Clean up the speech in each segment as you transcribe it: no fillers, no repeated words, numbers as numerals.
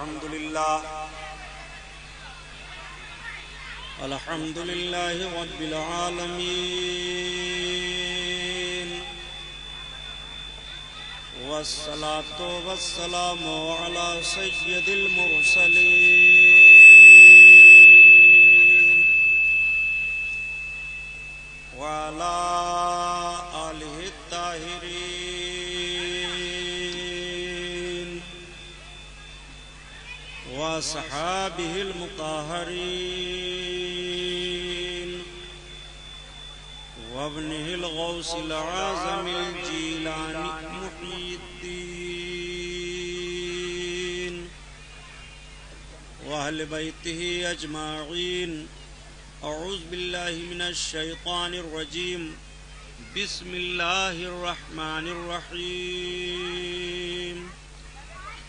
الحمد لله رب العالمين والصلاة والسلام على سيد المرسلين وعلى آله الطاهرين وأصحابه المطهرين وابنه الغوث العظم الجيلاني محي الدين وأهل بيته أجمعين. أعوذ بالله من الشيطان الرجيم. بسم الله الرحمن الرحيم.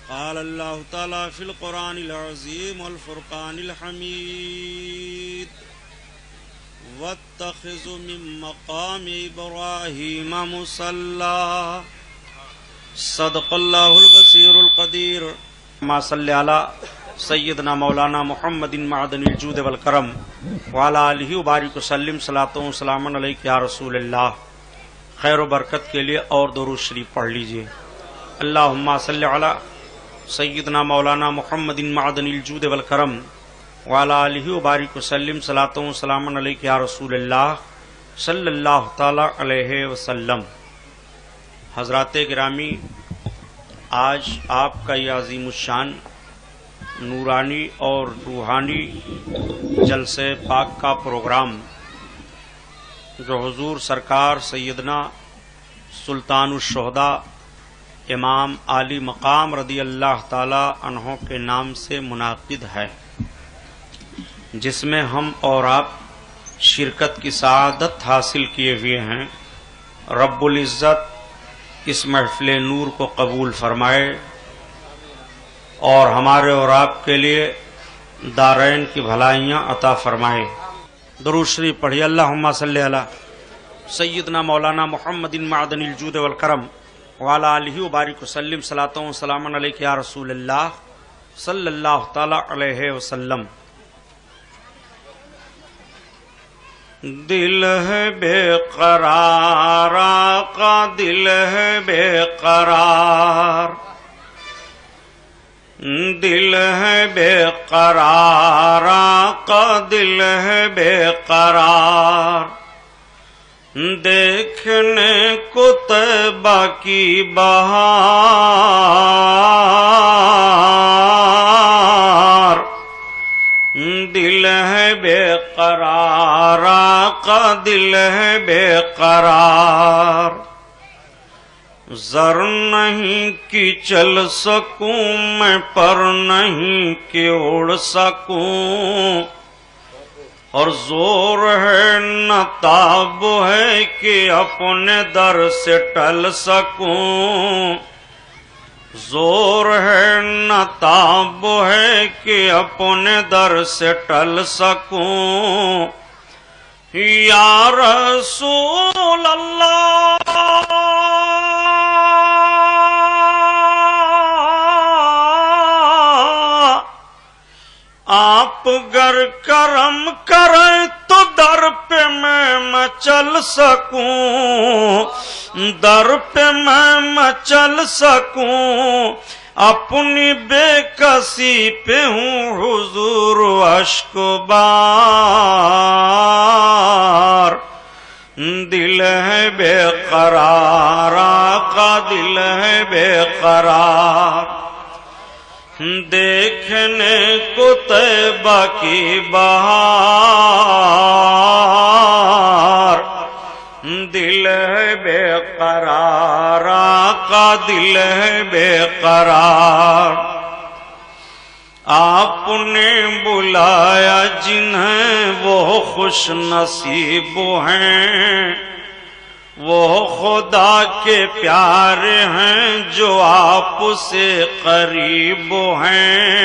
قال الله تعالى في القرآن العظيم والفرقان الحميد واتخذوا من مقام إبراهيم مصلى. صدق الله البصير القدير. ما صلی علی سیدنا مولانا محمد معدن الجود والکرم وعلی آلہ وبارک وسلم. صلاۃ و سلام علیک یا رسول اللہ. خیر و برکت کے لیے اور درود شریف پڑھ لیجئے. اللہم صلی علی سیدنا مولانا محمد معدن الجود والکرم وعلی آلہ وبارک وسلم. صلاۃ و سلام علیک یا رسول اللہ صلی اللہ تعالی علیہ وسلم. حضرات گرامی، آج آپ کا یہ عظیم الشان نورانی اور روحانی جلسے پاک کا پروگرام جو حضور سرکار سیدنا سلطان الشہداء امام عالی مقام رضی اللہ تعالی عنہ کے نام سے منعقد ہے، جس میں ہم اور آپ شرکت کی سعادت حاصل کیے ہوئے ہیں. رب العزت اس محفل نور کو قبول فرمائے اور ہمارے اور آپ کے لیے دارین کی بھلائیاں عطا فرمائے. درود شریف پڑھیے. اللہم صلی علی سیدنا مولانا محمد معدن الجود والکرم وعلی آلہ وبارک وسلم. صلاۃ و سلام علیک یا رسول اللہ صلی اللہ تعالی علیہ وسلم. دل ہے بے قرار آقا، دل ہے بے قرار، دل ہے بے قرار آقا، دل ہے بے قرار. دیکھنے کو طیبہ کی بہار، دل ہے بے قرار آقا، دل ہے بے قرار. زر نہیں کہ چل سکوں میں، پر نہیں کہ اڑ سکوں، اور زور ہے نہ تاب ہے کہ اپنے در سے ٹل سکوں. زور ہے نہ تاب ہے کہ اپنے در سے ٹل سکوں. یا رسول اللہ آپ گر کرم کریں تو در پہ میں چل سکوں، در پہ میں چل سکوں. اپنی بے کسی پہ ہوں حضور اشک بار. دل ہے بے قرار آقا، دل ہے بے قرار. دیکھنے کو طیبہ کی بہار، دل ہے بے قرار آقا، دل ہے بے قرار. آپ نے بلایا جنہیں وہ خوش نصیب ہیں، وہ خدا کے پیارے ہیں جو آپ سے قریب ہیں.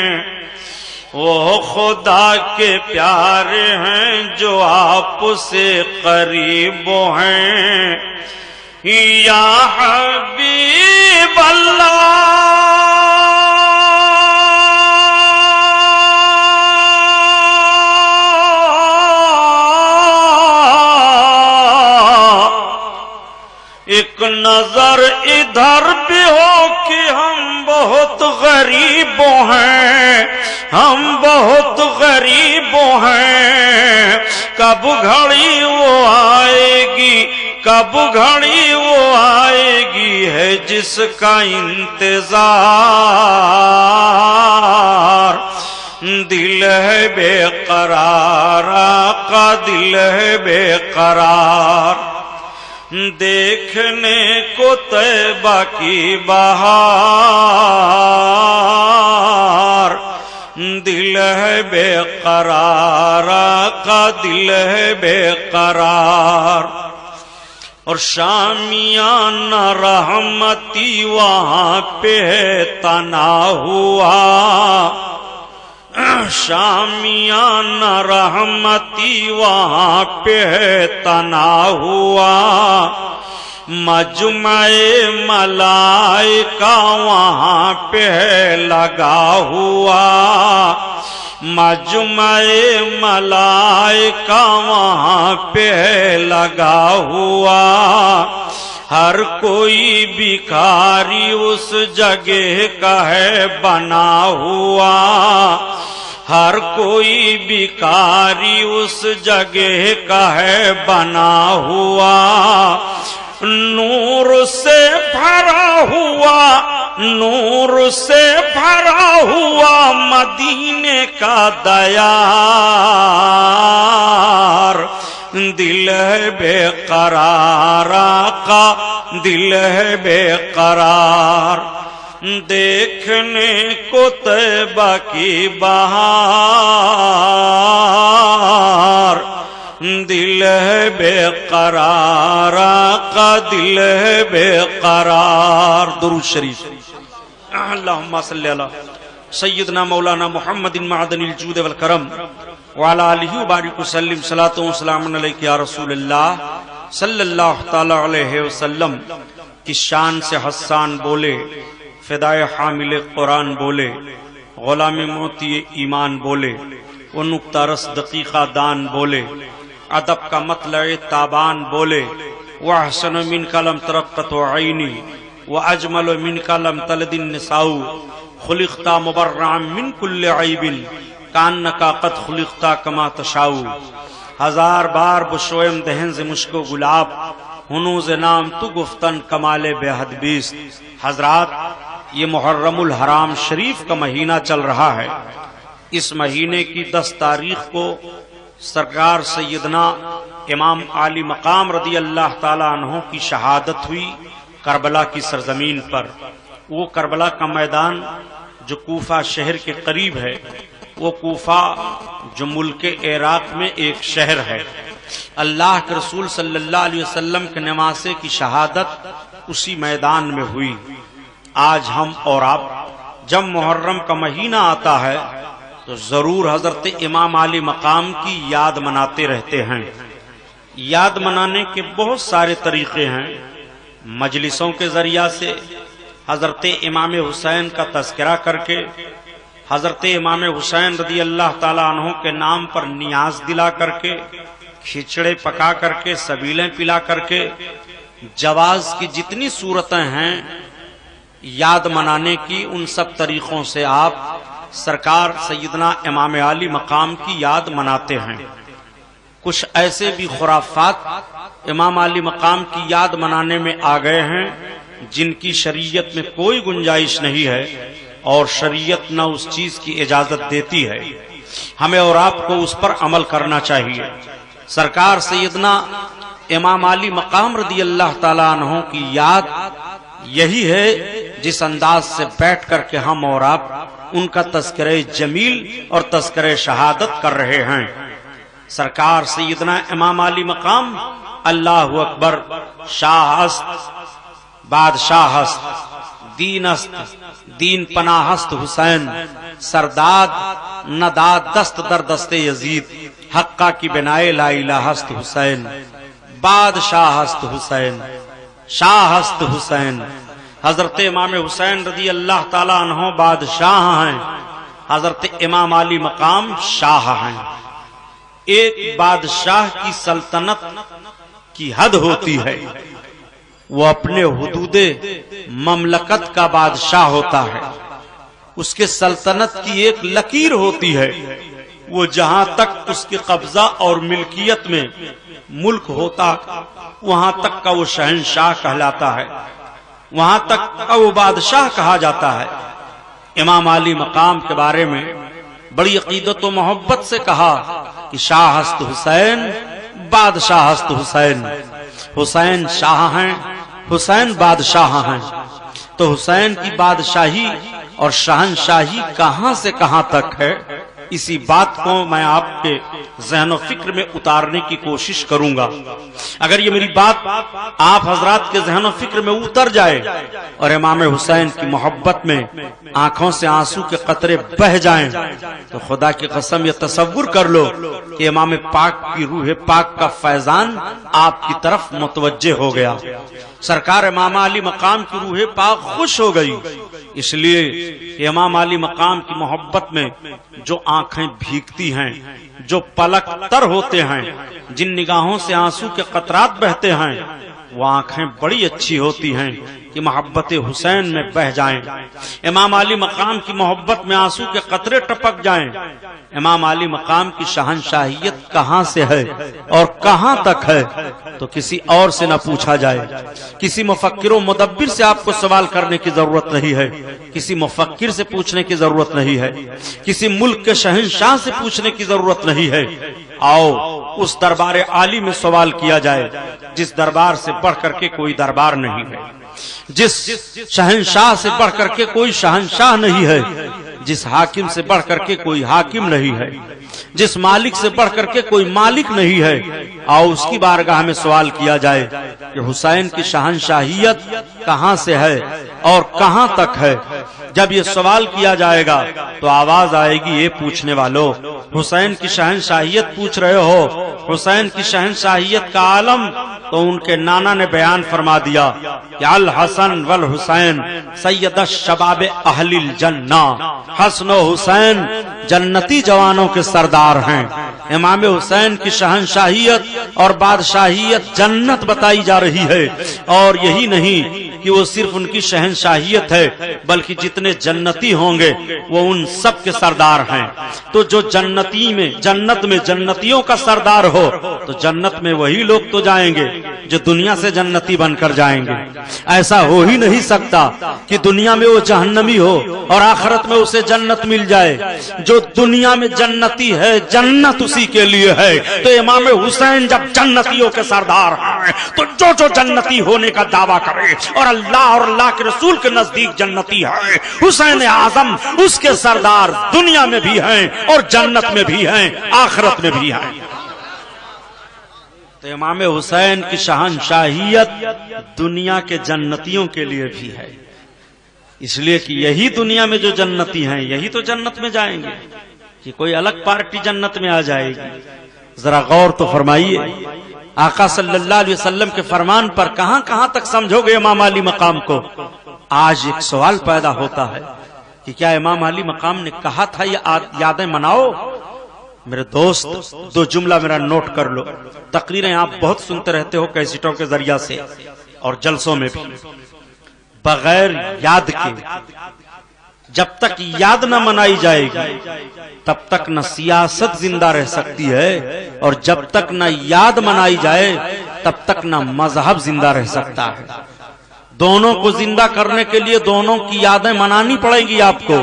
وہ خدا کے پیارے ہیں جو آپ سے قریب ہیں. یا حبیب اللہ نظر ادھر بھی ہو کہ ہم بہت غریب ہیں، ہم بہت غریب ہیں، کب گھڑی وہ آئے گی، کب گھڑی وہ آئے گی ہے جس کا انتظار، دل ہے بے قرار، آقا دل ہے بے قرار، دیکھنے کو طیبہ کی بہار، دل ہے بے قرار، آقا دل ہے بے قرار۔ اور شامیانہ رحمتی وہاں پہ تنا ہوا، شامیانہ رحمتی وہاں پہ تنا ہوا، مجمع ملائکہ وہاں پہ لگا ہوا، مجمع ملائکہ وہاں پہ لگا ہوا، ہر کوئی بھکاری اس جگہ کا ہے بنا ہوا، ہر کوئی بھکاری اس جگہ کا ہے بنا ہوا، نور سے بھرا ہوا، نور سے بھرا ہوا مدینے کا دیار، دل ہے بے قرار، آقا دل ہے بے قرار، دیکھنے کو طیبہ کی بہار، دل ہے بے قرار، آقا دل ہے بے قرار۔ درود شریف۔ اللہم صلی علی سیدنا مولانا محمد معدن الجود والکرم وعلی آلہ وبارک وسلم، صلاۃ و سلام علیک یا رسول اللہ صلی اللہ تعالی علیہ وسلم کی شان سے حسان بولے، فدائے حامل قرآن بولے، غلام موتی ایمان بولے، وہ نکتہ رس دقیقہ دان بولے، ادب کا مطلع تابان بولے، وَأَحْسَنُ مِنْكَ لَمْ تَرَقَّتْ عَيْنِي وَأَجْمَلُ مِنْكَ لَمْ تَلِدِ النِّسَاءُ خُلِقْتَ مُبَرَّعًا مِنْ كُلِّ عَيْبٍ كَأَنَّكَ قَدْ خُلِقْتَ كَمَا تَشَاءُ۔ ہزار بار بشویم دہن سے مشک و گلاب، ہنوز نام تو گفتن کمال بے حد بیست۔ حضرات، یہ محرم الحرام شریف کا مہینہ چل رہا ہے، اس مہینے کی 10 تاریخ کو سرکار سیدنا امام عالی مقام رضی اللہ تعالی عنہ کی شہادت ہوئی کربلا کی سرزمین پر۔ وہ کربلا کا میدان جو کوفہ شہر کے قریب ہے، وہ کوفہ جو ملک عراق میں ایک شہر ہے۔ اللہ کے رسول صلی اللہ علیہ وسلم کے نواسے کی شہادت اسی میدان میں ہوئی۔ آج ہم اور آپ جب محرم کا مہینہ آتا ہے تو ضرور حضرت امام علی مقام کی یاد مناتے رہتے ہیں۔ یاد منانے کے بہت سارے طریقے ہیں، مجلسوں کے ذریعہ سے، حضرت امام حسین کا تذکرہ کر کے، حضرت امام حسین رضی اللہ تعالیٰ عنہ کے نام پر نیاز دلا کر کے، کھچڑے پکا کر کے، سبیلیں پلا کر کے، جواز کی جتنی صورتیں ہیں یاد منانے کی، ان سب طریقوں سے آپ سرکار سیدنا امام علی مقام کی یاد مناتے ہیں۔ کچھ ایسے بھی خرافات امام علی مقام کی یاد منانے میں آ گئے ہیں جن کی شریعت میں کوئی گنجائش نہیں ہے، اور شریعت نہ اس چیز کی اجازت دیتی ہے۔ ہمیں اور آپ کو اس پر عمل کرنا چاہیے۔ سرکار سیدنا امام علی مقام رضی اللہ تعالیٰ عنہ کی یاد یہی ہے جس انداز سے بیٹھ کر کے ہم اور آپ ان کا تذکرہ جمیل اور تذکرہ شہادت کر رہے ہیں۔ سرکار سیدنا امام علی مقام اللہ اکبر، شاہ است بادشاہ است، دین است دین پناہ است حسین، سرداد نداد دست در دست یزید، حقہ کی بنائے لا الہ است حسین، بادشاہ است حسین، شاہ است حسین۔ حضرت امام حسین رضی اللہ تعالیٰ عنہ بادشاہ ہیں، حضرت امام علی مقام شاہ ہیں۔ ایک بادشاہ کی سلطنت کی حد ہوتی ہے، وہ اپنے حدود مملکت کا بادشاہ ہوتا ہے، اس کے سلطنت کی ایک لکیر ہوتی ہے، وہ جہاں تک اس کے قبضہ اور ملکیت میں ملک ہوتا وہاں تک کا وہ شہنشاہ کہلاتا ہے، وہاں تک کا وہ بادشاہ کہا جاتا ہے۔ امام علی مقام کے بارے میں بڑی عقیدت و محبت سے کہا کہ شاہ ہست حسین بادشاہ ہست حسین، حسین شاہ ہیں، حسین بادشاہ ہیں۔ تو حسین کی بادشاہی اور شہنشاہی کہاں سے کہاں تک ہے، اسی بات کو میں آپ کے ذہن و فکر میں اتارنے کی کوشش کروں گا۔ اگر یہ میری بات آپ حضرات کے ذہن و فکر میں اتر جائے اور امام حسین کی محبت میں آنکھوں سے آنسو کے قطرے بہہ جائیں تو خدا کی قسم یہ تصور کر لو کہ امام پاک کی روح پاک کا فیضان آپ کی طرف متوجہ ہو گیا، سرکار امام علی مقام کی روح پاک خوش ہو گئی، اس لیے کہ امام علی مقام کی محبت میں جو آنکھیں بھیگتی ہیں، جو پلک تر ہوتے ہیں، جن نگاہوں سے آنسو کے قطرات بہتے ہیں، وہ آنکھیں بڑی اچھی ہوتی ہیں کہ محبت حسین میں بہ جائیں۔ امام علی مقام کی محبت میں آنسو کے قطرے ٹپک جائیں۔ امام علی مقام کی شہنشاہیت کہاں سے ہے اور کہاں تک ہے تو کسی اور سے نہ پوچھا جائے، کسی مفکر و مدبر سے آپ کو سوال کرنے کی ضرورت نہیں ہے، کسی مفکر سے پوچھنے کی ضرورت نہیں ہے، کسی ملک کے شہنشاہ سے پوچھنے کی ضرورت نہیں ہے۔ آؤ اس دربار عالی میں سوال کیا جائے جس دربار سے بڑھ کر کے کوئی دربار نہیں ہے، جس شہنشاہ سے بڑھ کر کے کوئی شہنشاہ نہیں ہے، جس حاکم سے بڑھ کر کے کوئی حاکم نہیں ہے، جس مالک سے بڑھ کر کے کوئی مالک نہیں ہے۔ آؤ اس کی بارگاہ میں سوال کیا جائے کہ حسین کی شہنشاہیت کہاں سے ہے اور کہاں تک ہے۔ جب یہ سوال کیا جائے گا تو آواز آئے گی، یہ پوچھنے والوں حسین کی شہنشاہیت پوچھ رہے ہو، حسین کی شہنشاہیت کا عالم تو ان کے نانا نے بیان فرما دیا کہ الحسن والحسین سید الشباب اہل الجنہ، حسن و حسین جنتی جوانوں کے سردار ہیں۔ امام حسین کی شہنشاہیت اور بادشاہیت جنت بتائی جا رہی ہے، اور یہی نہیں کہ وہ صرف ان کی شہنشاہیت ہے بلکہ جتنے جنتی ہوں گے وہ ان سب کے سردار ہیں۔ تو جو جنت میں جنتیوں کا سردار ہو تو جنت میں وہی لوگ تو جائیں گے جو دنیا سے جنتی بن کر جائیں گے۔ ایسا ہو ہی نہیں سکتا کہ دنیا میں وہ جہنمی ہو اور آخرت میں اسے جنت مل جائے۔ جو دنیا میں جنتی ہے جنت اسی کے لیے ہے، تو امام حسین جب جنتیوں کے سردار ہیں تو جو جنتی ہونے کا دعویٰ کرے اور اللہ اور اللہ کے رسول کے نزدیک جنتی ہے، حسین اعظم اس کے سردار دنیا میں بھی ہیں اور جنت میں بھی ہیں، آخرت میں بھی ہیں۔ تو امام حسین کی شہنشاہیت دنیا کے جنتیوں کے لیے بھی ہے، اس لیے کہ یہی دنیا میں جو جنتی ہیں یہی تو جنت میں جائیں گے، کہ کوئی الگ پارٹی جنت میں آ جائے گی۔ ذرا غور تو فرمائیے، آقا صلی اللہ علیہ وسلم کے فرمان پر کہاں کہاں تک سمجھو گے امام علی مقام کو۔ آج ایک سوال پیدا ہوتا ہے کہ کیا امام علی مقام نے کہا تھا یہ یادیں مناؤ؟ میرے دوست دو جملہ میرا نوٹ کر لو، تقریریں آپ بہت سنتے رہتے ہو کیسٹوں کے ذریعہ سے اور جلسوں میں بھی، بغیر یاد کے جب تک یاد نہ منائی جائے گی تب تک نہ سیاست زندہ رہ سکتی ہے، اور جب تک نہ یاد منائی جائے تب تک نہ مذہب زندہ رہ سکتا ہے۔ دونوں کو زندہ کرنے کے لیے دونوں کی یادیں منانی پڑیں گی آپ کو۔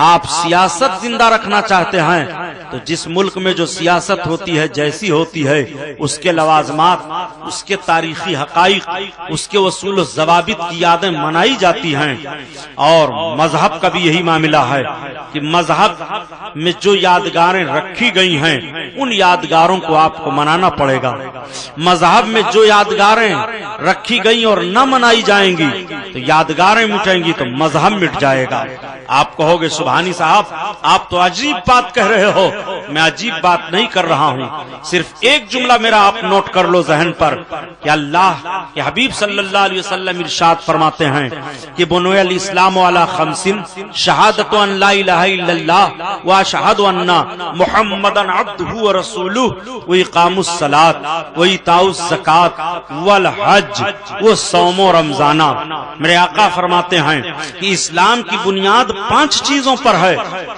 آپ سیاست زندہ رکھنا چاہتے ہیں تو جس ملک میں جو سیاست ہوتی ہے جیسی ہوتی ہے، اس کے لوازمات، اس کے تاریخی حقائق، اس کے اصول و ضوابط کی یادیں منائی جاتی ہیں۔ اور مذہب کا بھی یہی معاملہ ہے کہ مذہب میں جو یادگاریں رکھی گئی ہیں ان یادگاروں کو آپ کو منانا پڑے گا۔ مذہب میں جو یادگاریں رکھی گئی اور نہ منائی جائیں گی تو یادگاریں مٹیں گی تو مذہب مٹ جائے گا۔ آپ کہو گے سبحانی صاحب آپ تو عجیب بات کہہ رہے ہو۔ میں عجیب بات نہیں کر رہا ہوں، صرف ایک جملہ میرا آپ نوٹ کر لو ذہن پر کہ اللہ کے حبیب صلی اللہ علیہ وسلم ارشاد فرماتے ہیں کہ بنی الاسلام علی خمس شہادت ان لا الہ الا اللہ واشہد ان محمدا عبدہ ورسولہ واقام الصلاۃ وایتاء الزکاۃ والحج وصوم رمضان۔ میرے آقا فرماتے ہیں کہ اسلام کی بنیاد 5 چیزوں پر ہے۔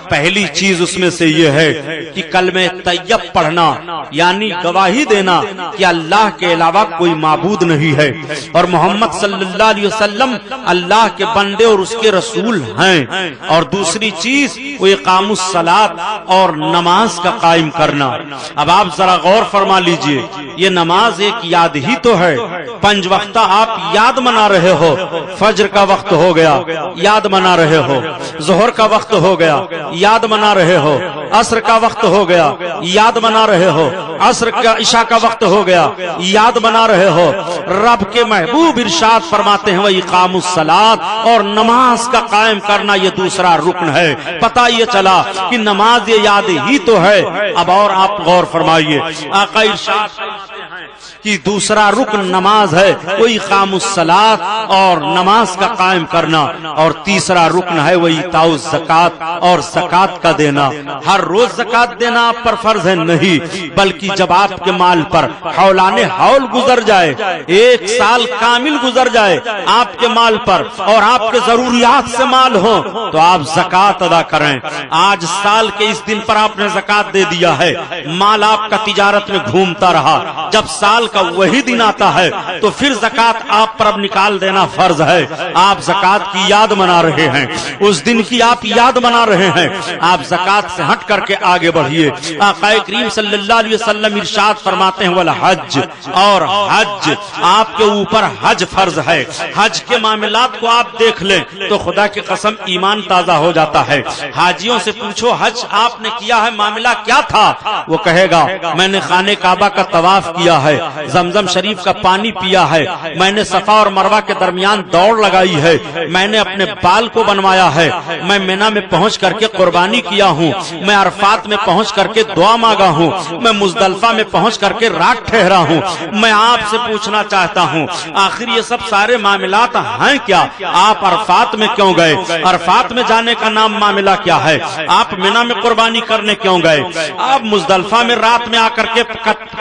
پہلی چیز اس میں سے یہ ہے کہ کلمہ طیب پڑھنا، یعنی گواہی دینا کہ اللہ کے علاوہ کوئی معبود نہیں ہے اور محمد صلی اللہ علیہ وسلم اللہ کے بندے اور اس کے رسول ہیں۔ اور دوسری چیز وہ اقام الصلاۃ اور نماز کا قائم کرنا۔ اب آپ ذرا غور فرما لیجئے، یہ نماز ایک یاد ہی تو ہے۔ 5 وقتہ آپ یاد منا رہے ہو، فجر کا وقت ہو گیا یاد منا رہے ہو، ظہر کا وقت ہو گیا یاد منا رہے ہو، عصر کا وقت ہو گیا یاد منا رہے ہو، عصر کا عشاء کا وقت ہو گیا یاد منا رہے ہو۔ رب کے محبوب ارشاد فرماتے ہیں وَإِقَامُ الصَّلَاةِ، اور نماز کا قائم کرنا یہ دوسرا رکن ہے۔ پتہ یہ چلا کہ نماز یہ یاد ہی تو ہے۔ اب اور آپ غور فرمائیے، آقا ارشاد فرماتے ہیں کہ دوسرا رکن نماز ہے وہ اقام الصلاۃ اور نماز کا قائم کرنا، اور تیسرا رکن ہے وہ ایتاء الزکات اور زکات کا دینا۔ ہر روز زکات دینا آپ پر فرض ہے نہیں، بلکہ جب آپ کے مال پر حولان حول گزر جائے، 1 سال کامل گزر جائے آپ کے مال پر اور آپ کے ضروریات سے مال ہو تو آپ زکات ادا کریں۔ آج سال کے اس دن پر آپ نے زکات دے دیا ہے، مال آپ کا تجارت میں گھومتا رہا، جب سال کا وہی دن آتا ہے تو پھر زکات آپ پر اب نکال دینا فرض ہے۔ آپ زکات کی یاد منا رہے ہیں، اس دن کی آپ یاد منا رہے ہیں، آپ زکات سے ہٹ کر کے آگے بڑھیے۔ آقا کریم صلی اللہ علیہ وسلم ارشاد فرماتے ہیں والحج، اور حج آپ کے اوپر حج فرض ہے۔ حج کے معاملات کو آپ دیکھ لیں تو خدا کی قسم ایمان تازہ ہو جاتا ہے۔ حاجیوں سے پوچھو حج آپ نے کیا ہے معاملہ کیا تھا، وہ کہے گا میں نے خانہ کعبہ کا طواف کیا ہے، زمزم شریف کا پانی پیا ہے، میں نے صفا اور مروہ کے درمیان دوڑ لگائی ہے، میں نے اپنے بال کو بنوایا ہے، میں مینا میں پہنچ کر کے قربانی کیا ہوں، میں عرفات میں پہنچ کر کے دعا مانگا ہوں، میں مزدلفہ میں پہنچ کر کے رات ٹھہرا ہوں۔ میں آپ سے پوچھنا چاہتا ہوں آخر یہ سب سارے معاملات ہیں کیا؟ آپ عرفات میں کیوں گئے؟ عرفات میں جانے کا نام معاملہ کیا ہے؟ آپ مینا میں قربانی کرنے کیوں گئے؟ آپ مزدلفہ میں رات میں آ کر کے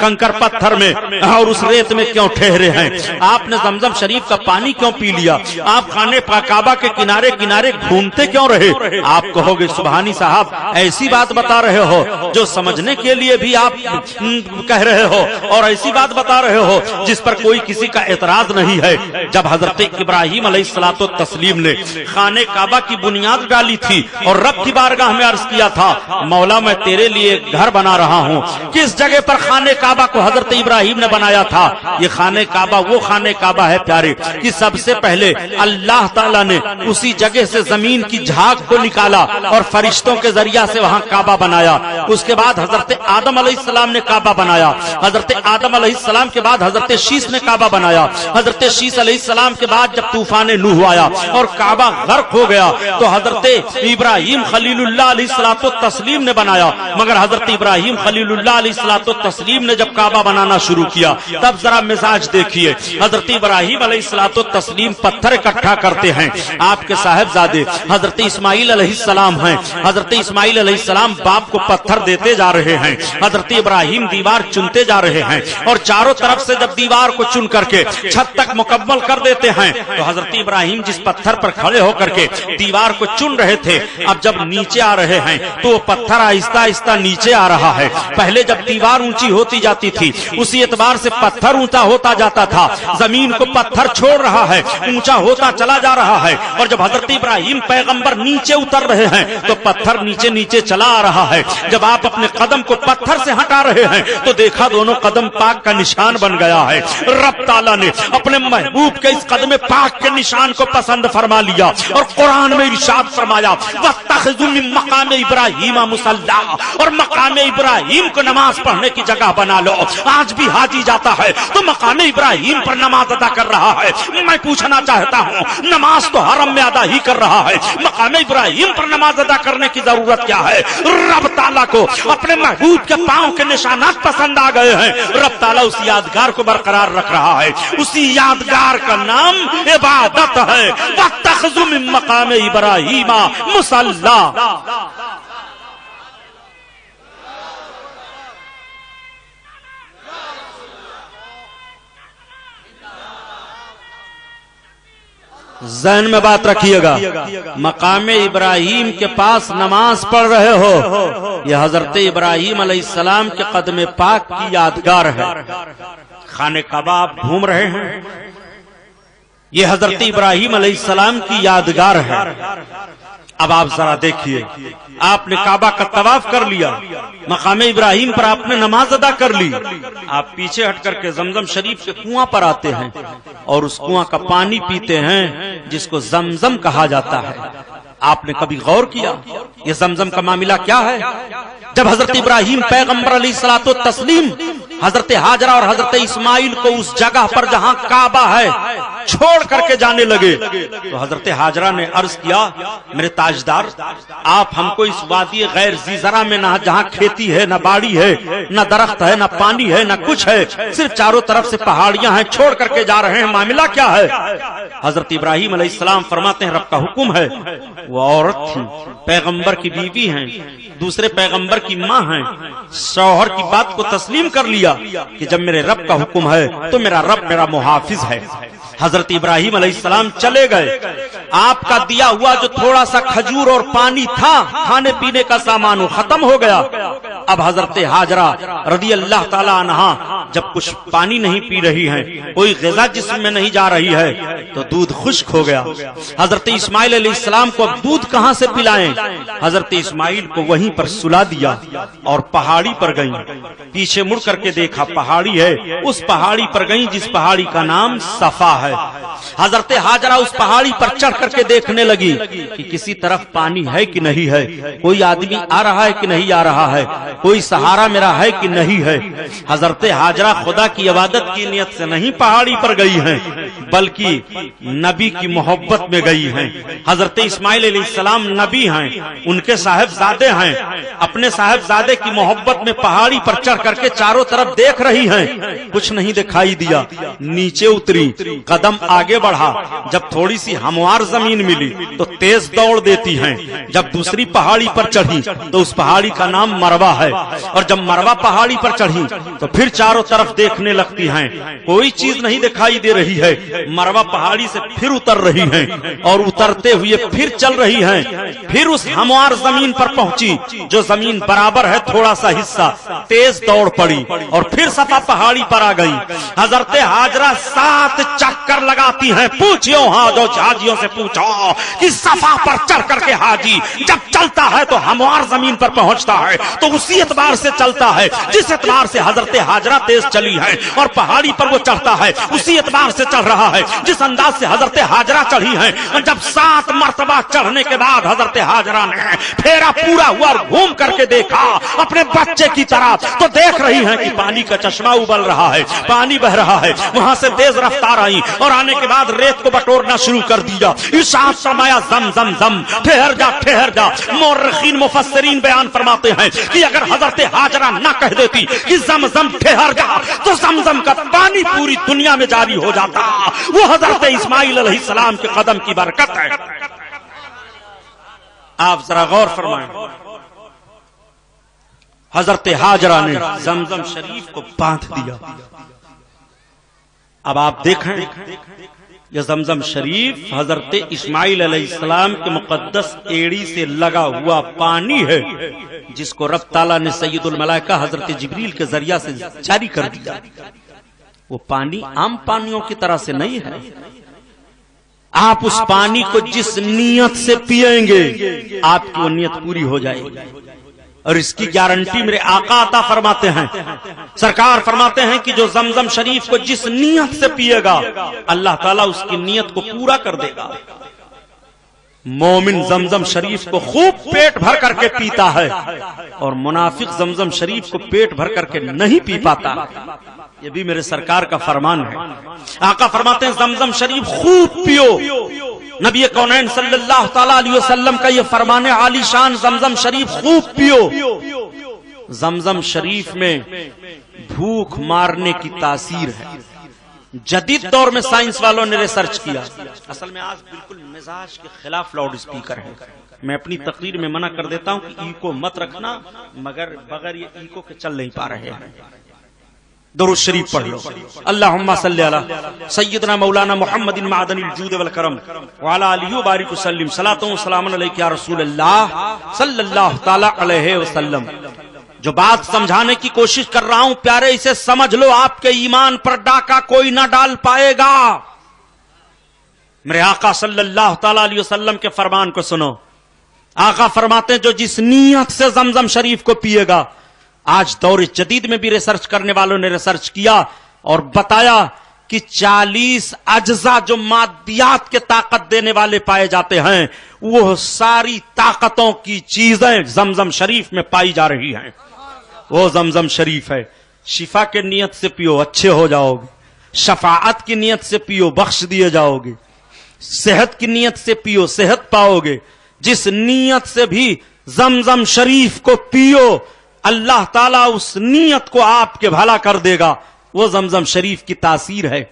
کنکر پتھر میں اور اس ریت میں کیوں ٹھہرے ہیں؟ آپ نے زمزم شریف کا پانی کیوں پی لیا؟ آپ خانہ کعبہ کے کنارے کنارے گھومتے کیوں رہے؟ آپ کہو گے سبحانی صاحب ایسی بات بتا رہے ہو جو سمجھنے کے لیے بھی آپ کہہ رہے ہو، اور ایسی بات بتا رہے ہو جس پر کوئی کسی کا اعتراض نہیں ہے۔ جب حضرت ابراہیم علیہ الصلوۃ والتسلیم نے خانہ کعبہ کی بنیاد ڈالی تھی اور رب کی بارگاہ میں عرض کیا تھا مولا میں تیرے لیے گھر بنا رہا ہوں، کس جگہ پر خانہ کعبہ کو حضرت ابراہیم نے بنایا تھا؟ یہ خانہ کعبہ وہ خانہ کعبہ ہے پیارے کہ سب سے پہلے اللہ تعالیٰ نے اسی جگہ سے زمین کی جھاگ کو نکالا اور فرشتوں کے ذریعہ سے وہاں کعبہ بنایا۔ اس کے بعد حضرت آدم علیہ السلام نے کعبہ بنایا، حضرت آدم علیہ السلام کے بعد حضرت شیس نے کعبہ بنایا، حضرت شیس علیہ السلام کے بعد جب طوفان نوح آیا اور کعبہ غرق ہو گیا تو حضرت ابراہیم خلیل اللہ علیہ الصلوۃ والتسلیم نے بنایا۔ مگر حضرت ابراہیم خلیل اللہ علیہ الصلوۃ والتسلیم نے جب کعبہ بنانا شروع کیا تب ذرا مزاج دیکھیے، حضرت ابراہیم علیہ الصلوۃ والتسلیم پتھر اکٹھا کرتے ہیں، آپ کے صاحبزادے حضرت اسماعیل علیہ السلام ہیں، حضرت اسماعیل علیہ السلام باپ کو پتھر دیتے جا رہے ہیں، حضرت ابراہیم دیوار چنتے جا رہے ہیں، اور چاروں طرف سے جب دیوار کو چن کر کے چھت تک مکمل کر دیتے ہیں تو حضرت ابراہیم جس پتھر پر کھڑے ہو کر کے دیوار کو چن رہے تھے اب جب نیچے آ رہے ہیں تو وہ پتھر آہستہ آہستہ نیچے آ رہا ہے۔ پہلے جب دیوار اونچی ہوتی جاتی تھی اسی اعتبار سے پتھر اونچا ہوتا جاتا تھا، زمین کو پتھر چھوڑ رہا ہے، اونچا ہوتا چلا جا رہا ہے، اور جب حضرت ابراہیم پیغمبر نیچے اتر رہے ہیں تو پتھر نیچے نیچے چلا آ رہا ہے۔ جب آپ اپنے قدم کو پتھر سے ہٹا رہے ہیں تو دیکھا دونوں قدم پاک کا نشان بن گیا ہے۔ رب تعالیٰ نے اپنے محبوب کے اس قدم پاک کے نشان کو پسند فرما لیا اور قرآن میں ارشاد فرمایا وَاتَّخِذُوا مِن مَقَامِ إِبْرَاهِيمَ مُصَلًّى، اور مقام ابراہیم کو نماز پڑھنے کی جگہ بنا لو۔ آج بھی حاجی جاتا ہے تو مقام ابراہیم پر نماز ادا کر رہا ہے. میں پوچھنا چاہتا ہوں نماز تو حرم میں ادا ہی کر رہا ہے, مقام ابراہیم پر نماز ادا کرنے کی ضرورت کیا ہے؟ رب تعالیٰ کو اپنے محبوب کے پاؤں کے نشانات پسند آ گئے ہیں. رب تعالیٰ اس یادگار کو برقرار رکھ رہا ہے. اسی یادگار کا نام عبادت ہے. وَاتَّخَذُوا مِن مَّقَامِ إِبْرَاهِيمَ مُصَلًّى. ذہن میں بات رکھیے گا, مقام ابراہیم کے پاس نماز پڑھ رہے ہو, یہ حضرت ابراہیم علیہ السلام کے قدم پاک کی یادگار ہے. خانہ کعبہ آپ گھوم رہے ہیں, یہ حضرت ابراہیم علیہ السلام کی یادگار ہے. اب آپ ذرا دیکھیے, آپ نے کعبہ کا طواف کر لیا, مقام ابراہیم پر آپ نے نماز ادا کر لی, آپ پیچھے ہٹ کر کے زمزم شریف کے کنواں پر آتے ہیں اور اس کنواں کا پانی پیتے ہیں جس کو زمزم کہا جاتا ہے. آپ نے کبھی غور کیا یہ زمزم کا معاملہ کیا ہے؟ جب حضرت ابراہیم پیغمبر علیہ الصلوۃ والتسلیم حضرت ہاجرہ اور حضرت اسماعیل کو اس جگہ پر جہاں کعبہ ہے چھوڑ کر کے جانے لگے تو حضرت ہاجرہ نے عرض کیا, میرے تاجدار آپ ہم کو اس وادی غیر ذی زرع میں نہ جہاں کھیتی ہے, نہ باڑی ہے, نہ درخت ہے, نہ پانی ہے, نہ کچھ ہے, صرف چاروں طرف سے پہاڑیاں ہیں, چھوڑ کر کے جا رہے ہیں, معاملہ کیا ہے؟ حضرت ابراہیم علیہ السلام فرماتے ہیں رب کا حکم ہے. وہ عورت تھی, پیغمبر کی بیوی ہیں, دوسرے پیغمبر کی ماں ہیں, شوہر کی بات کو تسلیم کر لیا کہ جب میرے رب کا حکم ہے تو میرا رب میرا محافظ ہے. حضرت ابراہیم علیہ السلام چلے گئے. آپ کا دیا ہوا جو تھوڑا سا کھجور اور پانی تھا, کھانے پینے کا سامان, وہ ختم ہو گیا. اب حضرت ہاجرہ رضی اللہ تعالی عنہا جب کچھ پانی نہیں پی رہی ہیں, کوئی غذا جسم میں نہیں جا رہی ہے, تو دودھ خشک ہو گیا. حضرت اسماعیل علیہ السلام کو اب دودھ کہاں سے پلائیں؟ حضرت اسماعیل کو وہیں پر سلا دیا اور پہاڑی پر گئیں. پیچھے مڑ کر کے دیکھا پہاڑی ہے, اس پہاڑی پر گئیں جس پہاڑی کا نام صفا ہے. حضرت ہاجرہ اس پہاڑی پر چڑھ کر کے دیکھنے لگی کہ کسی طرف پانی ہے کہ نہیں ہے, کوئی آدمی آ رہا ہے کہ نہیں آ رہا ہے, کوئی سہارا میرا ہے کہ نہیں ہے. حضرت ہاجرہ خدا کی عبادت کی نیت سے نہیں پہاڑی پر گئی ہیں, بلکہ نبی کی محبت میں گئی ہیں. حضرت اسماعیل علیہ السلام نبی ہیں, ان کے صاحبزادے ہیں, اپنے صاحبزادے کی محبت میں پہاڑی پر چڑھ کر کے چاروں طرف دیکھ رہی ہیں. کچھ نہیں دکھائی دیا, نیچے اتری, قدم آگے بڑھا, جب تھوڑی سی ہموار زمین ملی تو تیز دوڑ دیتی ہیں. جب دوسری پہاڑی پر چڑھی تو اس پہاڑی کا نام مروہ ہے, اور جب مروہ پہاڑی پر چڑھی تو پھر چاروں طرف دیکھنے لگتی ہیں, کوئی چیز نہیں دکھائی دے رہی ہے. مروہ پہاڑی سے پھر اتر رہی ہیں اور اترتے ہوئے پھر چل رہی ہیں. پھر اس ہموار زمین پر پہنچی جو زمین برابر ہے تھوڑا سا حصہ, تیز دوڑ پڑی اور پھر صفا پہاڑی پر آ گئی. حضرت ہاجرہ 7 چکر لگاتی ہیں. پوچھو ہاں جو حاجیوں سے پوچھو کہ صفا پر چڑھ کر کے حاجی جب چلتا ہے تو ہموار زمین پر پہنچتا ہے تو اسی اعتبار سے چلتا ہے جس اعتبار سے حضرت ہاجرہ تیز چلی ہے, اور پہاڑی پر وہ چڑھتا ہے اسی اعتبار سے چڑھ رہا ہے جس انداز سے حضرت ہاجرہ چڑھی ہیں. جب 7 مرتبہ چڑھنے کے بعد حضرت ہاجرہ نے پھیرا پورا ہوا اور گھوم کر کے دیکھا اپنے بچے کی طرف, تو دیکھ رہی ہیں کہ پانی کا چشمہ ابل رہا ہے, پانی بہ رہا ہے. وہاں سے تیز رفتار آئی اور آنے کے بعد ریت کو بٹورنا شروع کر دیا. ارشاد فرمایا زم زم زم, ٹھہر جا ٹھہر جا. مورخین مفسرین بیان فرماتے ہیں کہ اگر حضرت ہاجرہ نہ کہہ دیتی کہ زم زم ٹھہر جا تو زمزم کا پانی پوری دنیا میں جاری ہو جاتا. وہ حضرت اسماعیل علیہ السلام کے قدم کی برکت ہے. آپ ذرا غور فرمائیں, حضرت ہاجرہ نے زمزم شریف کو باندھ دیا. اب آپ دیکھیں یہ زمزم شریف حضرت اسماعیل علیہ السلام کے مقدس ایڑی سے لگا ہوا پانی ہے جس کو رب تعالیٰ نے سید الملائکہ حضرت جبریل کے ذریعہ سے جاری کر دیا. وہ پانی عام پانیوں کی طرح سے نہیں ہے. آپ اس پانی کو جس نیت سے پیئیں گے آپ کی وہ نیت پوری ہو جائے گی, اور اس کی گارنٹی میرے آقا عطا فرماتے ہیں. سرکار فرماتے ہیں کہ جو زمزم شریف کو جس نیت سے پیے گا اللہ تعالیٰ اس کی نیت کو پورا کر دے گا. مومن زمزم شریف کو خوب پیٹ بھر کر کے پیتا ہے اور منافق زمزم شریف کو پیٹ بھر کر کے نہیں پی پاتا. یہ بھی میرے سرکار کا فرمان ہے. آقا فرماتے ہیں زمزم شریف خوب پیو. نبی کونین صلی اللہ تعالی علیہ وسلم کا یہ فرمان عالی شان زمزم شریف خوب پیو. زمزم شریف میں بھوک مارنے کی تاثیر ہے. جدید دور میں سائنس والوں نے ریسرچ کیا. اصل میں آج بالکل مزاج کے خلاف لاؤڈ اسپیکر ہے. میں اپنی تقریر میں منع کر دیتا ہوں کہ ایکو مت رکھنا، مگر بغیر یہ ایکو کے چل نہیں پا رہے ہیں. درود شریف پڑھ لو. اللہم صلی علی سیدنا مولانا محمد معدن الجود والکرم وعلی آلہ وبارک وسلم. صلاۃ و سلام علیک یا رسول اللہ صلی اللہ تعالی علیہ وسلم. جو بات سمجھانے کی کوشش کر رہا ہوں پیارے، اسے سمجھ لو. آپ کے ایمان پر ڈاکہ کوئی نہ ڈال پائے گا. میرے آقا صلی اللہ تعالی علیہ وسلم کے فرمان کو سنو. آقا فرماتے ہیں جو جس نیت سے زمزم شریف کو پیے گا. آج دور جدید میں بھی ریسرچ کرنے والوں نے ریسرچ کیا اور بتایا کہ 40 اجزاء جو مادیات کے طاقت دینے والے پائے جاتے ہیں، وہ ساری طاقتوں کی چیزیں زمزم شریف میں پائی جا رہی ہیں. وہ زمزم شریف ہے. شفا کے نیت سے پیو، اچھے ہو جاؤ گے. شفاعت کی نیت سے پیو، بخش دیے جاؤ گے. صحت کی نیت سے پیو، صحت پاؤ گے. جس نیت سے بھی زمزم شریف کو پیو، اللہ تعالیٰ اس نیت کو آپ کے بھلا کر دے گا. وہ زمزم شریف کی تاثیر ہے.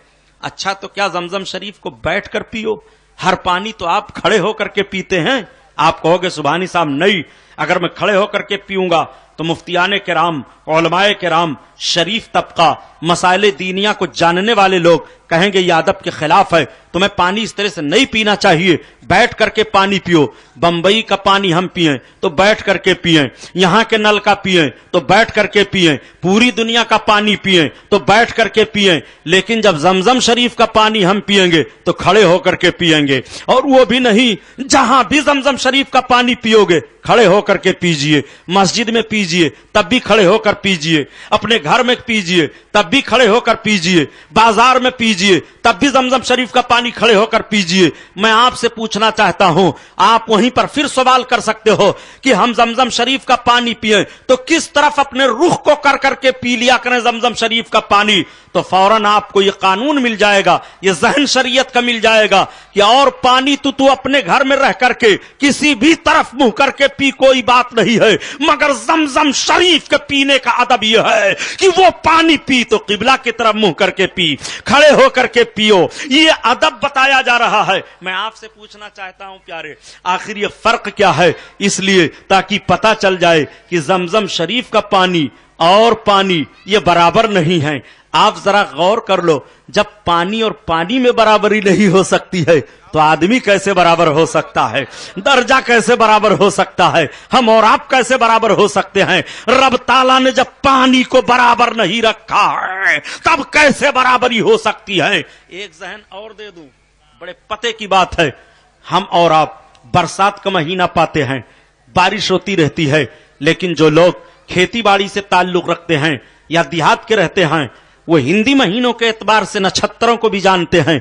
اچھا تو کیا زمزم شریف کو بیٹھ کر پیو؟ ہر پانی تو آپ کھڑے ہو کر کے پیتے ہیں. آپ کہو گے سبحانی صاحب نہیں، اگر میں کھڑے ہو کر کے پیوں گا تو مفتیان کرام، علماء کرام، شریف طبقہ، مسائل دینیہ کو جاننے والے لوگ کہیں گے یہ ادب کے خلاف ہے، تمہیں پانی اس طرح سے نہیں پینا چاہیے، بیٹھ کر کے پانی پیو. بمبئی کا پانی ہم پیئیں تو بیٹھ کر کے پیئیں، یہاں کے نل کا پیئیں تو بیٹھ کر کے پیئیں، پوری دنیا کا پانی پیئیں تو بیٹھ کر کے پیئیں. لیکن جب زمزم شریف کا پانی ہم پیئیں گے تو کھڑے ہو کر کے پیئیں گے. اور وہ بھی نہیں، جہاں بھی زمزم شریف کا پانی پیو گے کھڑے ہو کر کے پیجئے. مسجد میں پیجئے تب بھی کھڑے ہو کر پیجئے، اپنے گھر میں پیجئے تب بھی کھڑے ہو کر پیجئے، بازار میں پیجئے تب بھی زمزم شریف کا پانی کھڑے ہو کر پیجئے. میں آپ سے پوچھنا چاہتا ہوں، آپ وہیں پر پھر سوال کر سکتے ہو کہ ہم زمزم شریف کا پانی پئیں تو کس طرف اپنے رخ کو کر کے پی لیا کریں زمزم شریف کا پانی. تو فوراً آپ کو یہ قانون مل جائے گا، یہ ذہن شریعت کا مل جائے گا کہ اور پانی تو اپنے گھر میں رہ کر کے کسی بھی طرف منہ کر کے پی، کوئی بات نہیں ہے، مگر زمزم شریف کے پینے کا ادب یہ ہے کہ وہ پانی پی تو قبلہ کی طرف منہ کر کے پی، کھڑے ہو کر کے پیو. یہ ادب بتایا جا رہا ہے. میں آپ سے پوچھنا چاہتا ہوں پیارے، آخر یہ فرق کیا ہے؟ اس لیے تاکہ پتہ چل جائے کہ زمزم شریف کا پانی اور پانی یہ برابر نہیں ہے. آپ ذرا غور کر لو، جب پانی اور پانی میں برابری نہیں ہو سکتی ہے تو آدمی کیسے برابر ہو سکتا ہے؟ درجہ کیسے برابر ہو سکتا ہے؟ ہم اور آپ کیسے برابر ہو سکتے ہیں؟ رب تعالیٰ نے جب پانی کو برابر نہیں رکھا ہے تب کیسے برابری ہو سکتی ہے؟ ایک ذہن اور دے دوں، بڑے پتے کی بات ہے. ہم اور آپ برسات کا مہینہ پاتے ہیں، بارش ہوتی رہتی ہے، لیکن جو لوگ کھیتی باڑی سے تعلق رکھتے ہیں یا دیہات کے رہتے ہیں وہ ہندی مہینوں کے اعتبار سے نچھتروں کو بھی جانتے ہیں.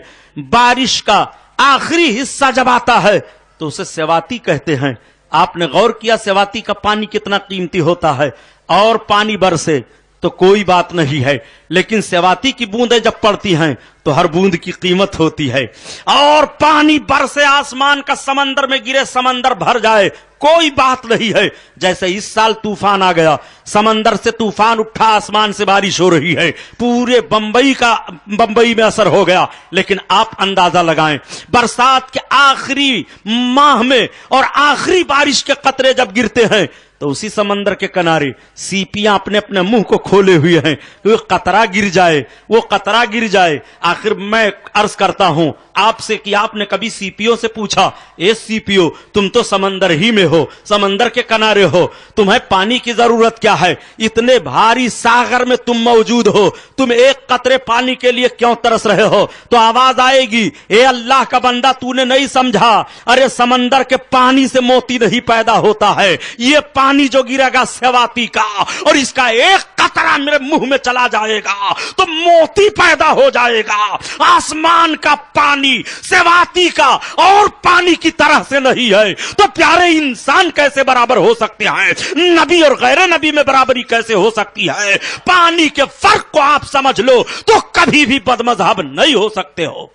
بارش کا آخری حصہ جب آتا ہے تو اسے سیواتی کہتے ہیں. آپ نے غور کیا سیواتی کا پانی کتنا قیمتی ہوتا ہے؟ اور پانی برسے تو کوئی بات نہیں ہے، لیکن سیواتی کی بوندیں جب پڑتی ہیں تو ہر بوند کی قیمت ہوتی ہے. اور پانی برسے آسمان کا سمندر میں گرے، سمندر بھر جائے، کوئی بات نہیں ہے. جیسے اس سال طوفان آ گیا، سمندر سے طوفان اٹھا، آسمان سے بارش ہو رہی ہے، پورے بمبئی میں اثر ہو گیا. لیکن آپ اندازہ لگائیں، برسات کے آخری ماہ میں اور آخری بارش کے قطرے جب گرتے ہیں تو اسی سمندر کے کنارے سیپیاں اپنے اپنے منہ کو کھولے ہوئے ہیں، وہ قطرہ گر جائے، وہ قطرہ گر جائے. آخر میں عرض کرتا ہوں آپ سے کہ آپ نے کبھی سیپیوں سے پوچھا، اے سیپیو تم تو سمندر ہی میں ہو، سمندر کے کنارے ہو، تمہیں پانی کی ضرورت کیا ہے؟ اتنے بھاری ساغر میں تم موجود ہو، تم ایک قطرے پانی کے لیے کیوں ترس رہے ہو؟ تو آواز آئے گی، اے اللہ کا بندہ تو نے نہیں سمجھا، ارے سمندر کے پانی سے موتی نہیں پیدا ہوتا ہے، یہ پانی پانی جو گرے گا سیواتی کا اور اس کا ایک قطرہ میرے منہ میں چلا جائے گا تو موتی پیدا ہو جائے گا. آسمان کا پانی سیواتی کا اور پانی کی طرح سے نہیں ہے تو پیارے انسان کیسے برابر ہو سکتے ہیں؟ نبی اور غیر نبی میں برابری کیسے ہو سکتی ہے؟ پانی کے فرق کو آپ سمجھ لو تو کبھی بھی بدمذہب نہیں ہو سکتے ہو.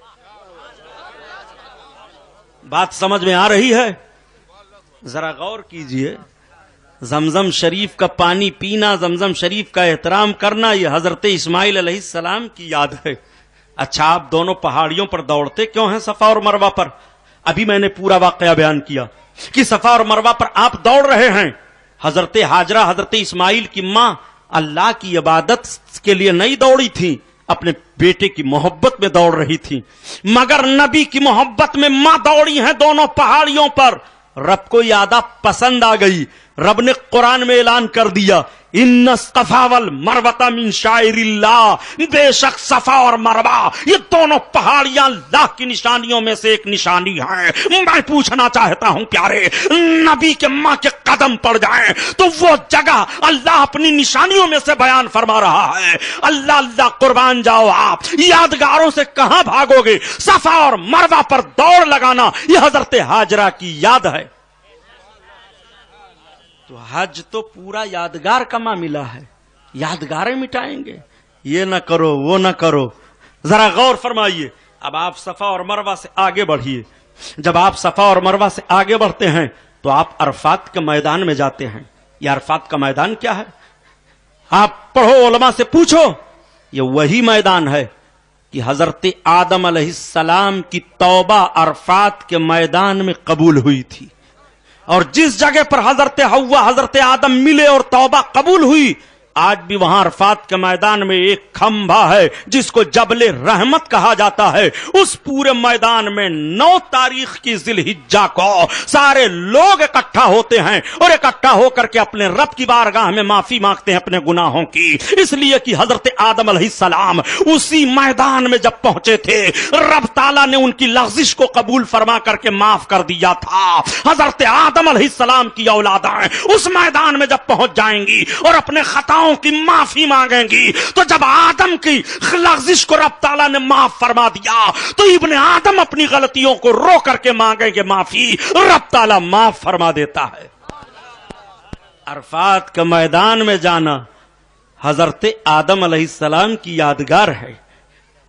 بات سمجھ میں آ رہی ہے؟ ذرا غور کیجئے. زمزم شریف کا پانی پینا، زمزم شریف کا احترام کرنا، یہ حضرت اسماعیل علیہ السلام کی یاد ہے. اچھا، آپ دونوں پہاڑیوں پر دوڑتے کیوں ہیں صفا اور مروہ پر؟ ابھی میں نے پورا واقعہ بیان کیا کہ صفا اور مروہ پر آپ دوڑ رہے ہیں. حضرت ہاجرہ حضرت اسماعیل کی ماں اللہ کی عبادت کے لیے نہیں دوڑی تھی، اپنے بیٹے کی محبت میں دوڑ رہی تھی. مگر نبی کی محبت میں ماں دوڑی ہیں دونوں پہاڑیوں پر. رب کو یادہ پسند آ گئی. رب نے قرآن میں اعلان کر دیا ان الصفا والمروہ من شعائر اللہ، بے شک صفا اور مروہ یہ دونوں پہاڑیاں اللہ کی نشانیوں میں سے ایک نشانی ہیں. میں پوچھنا چاہتا ہوں پیارے، نبی کے ماں کے قدم پڑ جائیں تو وہ جگہ اللہ اپنی نشانیوں میں سے بیان فرما رہا ہے. اللہ اللہ قربان جاؤ آپ، یادگاروں سے کہاں بھاگو گے؟ صفا اور مروہ پر دوڑ لگانا یہ حضرت ہاجرہ کی یاد ہے. تو حج تو پورا یادگار کا معاملہ ہے، یادگاریں مٹائیں گے. یہ نہ کرو وہ نہ کرو. ذرا غور فرمائیے. اب آپ صفا اور مروہ سے آگے بڑھیے. جب آپ صفا اور مروہ سے آگے بڑھتے ہیں تو آپ عرفات کے میدان میں جاتے ہیں. یہ عرفات کا میدان کیا ہے؟ آپ پڑھو، علماء سے پوچھو. یہ وہی میدان ہے کہ حضرت آدم علیہ السلام کی توبہ عرفات کے میدان میں قبول ہوئی تھی. اور جس جگہ پر حضرت حوا حضرت آدم ملے اور توبہ قبول ہوئی، آج بھی وہاں عرفات کے میدان میں ایک کھمبا ہے جس کو جبل رحمت کہا جاتا ہے. اس پورے میدان میں 9 تاریخ کی ذی الحجہ کو سارے لوگ اکٹھا ہوتے ہیں اور اکٹھا ہو کر کے اپنے رب کی بارگاہ میں معافی مانگتے ہیں اپنے گناہوں کی. اس لیے کہ حضرت آدم علیہ السلام اسی میدان میں جب پہنچے تھے، رب تعالیٰ نے ان کی لغزش کو قبول فرما کر کے معاف کر دیا تھا. حضرت آدم علیہ السلام کی اولادیں اس میدان میں جب پہنچ جائیں گی اور اپنے خطاؤں کی معافی مانگیں گی تو جب آدم کی لغزش کو رب تعالیٰ نے معاف فرما دیا تو ابن آدم اپنی غلطیوں کو رو کر کے مانگیں گے معافی، رب تعالیٰ معاف فرما دیتا ہے. عرفات کا میدان میں جانا حضرت آدم علیہ السلام کی یادگار ہے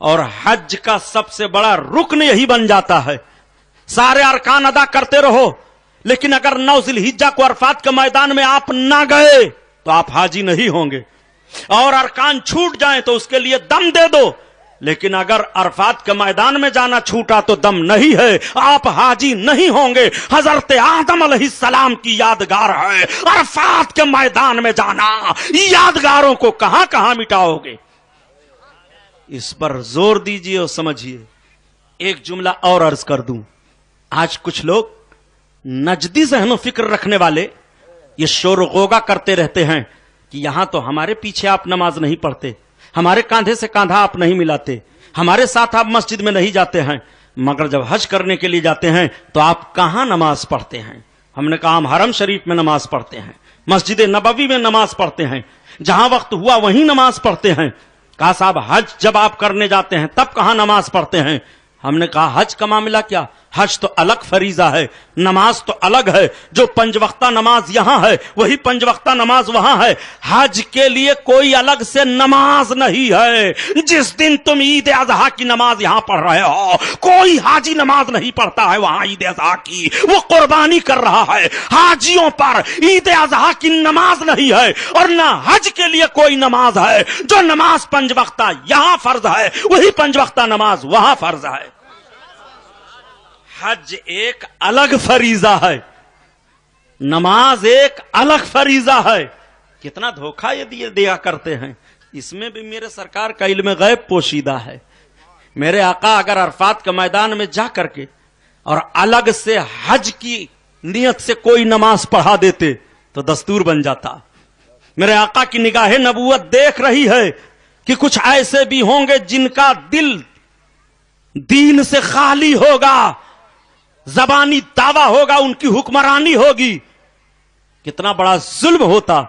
اور حج کا سب سے بڑا رکن یہی بن جاتا ہے. سارے ارکان ادا کرتے رہو لیکن اگر 9 ذی الحجہ کو عرفات کے میدان میں آپ نہ گئے تو آپ حاجی نہیں ہوں گے. اور ارکان چھوٹ جائیں تو اس کے لیے دم دے دو، لیکن اگر عرفات کے میدان میں جانا چھوٹا تو دم نہیں ہے، آپ حاجی نہیں ہوں گے. حضرت آدم علیہ السلام کی یادگار ہے عرفات کے میدان میں جانا. یادگاروں کو کہاں کہاں مٹاؤ گے؟ اس پر زور دیجئے اور سمجھیے. ایک جملہ اور عرض کر دوں. آج کچھ لوگ نجدی ذہن و فکر رکھنے والے یہ شور و غوغا کرتے رہتے ہیں کہ یہاں تو ہمارے پیچھے آپ نماز نہیں پڑھتے، ہمارے کاندھے سے کاندھا آپ نہیں ملاتے، ہمارے ساتھ آپ مسجد میں نہیں جاتے ہیں، مگر جب حج کرنے کے لیے جاتے ہیں تو آپ کہاں نماز پڑھتے ہیں؟ ہم نے کہا ہم حرم شریف میں نماز پڑھتے ہیں، مسجد نبوی میں نماز پڑھتے ہیں، جہاں وقت ہوا وہیں نماز پڑھتے ہیں. کہا صاحب حج جب آپ کرنے جاتے ہیں تب کہاں نماز پڑھتے ہیں؟ ہم نے کہا حج کا معاملہ کیا، حج تو الگ فریضہ ہے، نماز تو الگ ہے. جو 5 وقتہ نماز یہاں ہے وہی 5 وقتہ نماز وہاں ہے. حج کے لیے کوئی الگ سے نماز نہیں ہے. جس دن تم عید اضحیٰ کی نماز یہاں پڑھ رہے ہو کوئی حاجی نماز نہیں پڑھتا ہے وہاں عید اضحیٰ کی، وہ قربانی کر رہا ہے. حاجیوں پر عید اضحیٰ کی نماز نہیں ہے اور نہ حج کے لیے کوئی نماز ہے. جو نماز 5 وقتہ یہاں فرض ہے وہی 5 وقتہ نماز وہاں فرض ہے. حج ایک الگ فریضہ ہے، نماز ایک الگ فریضہ ہے. کتنا دھوکہ یہ دیا کرتے ہیں. اس میں بھی میرے سرکار کا علم غیب پوشیدہ ہے. میرے آقا اگر عرفات کے میدان میں جا کر کے اور الگ سے حج کی نیت سے کوئی نماز پڑھا دیتے تو دستور بن جاتا. میرے آقا کی نگاہ نبوت دیکھ رہی ہے کہ کچھ ایسے بھی ہوں گے جن کا دل دین سے خالی ہوگا، زبانی دعویٰ ہوگا، ان کی حکمرانی ہوگی، کتنا بڑا ظلم ہوتا.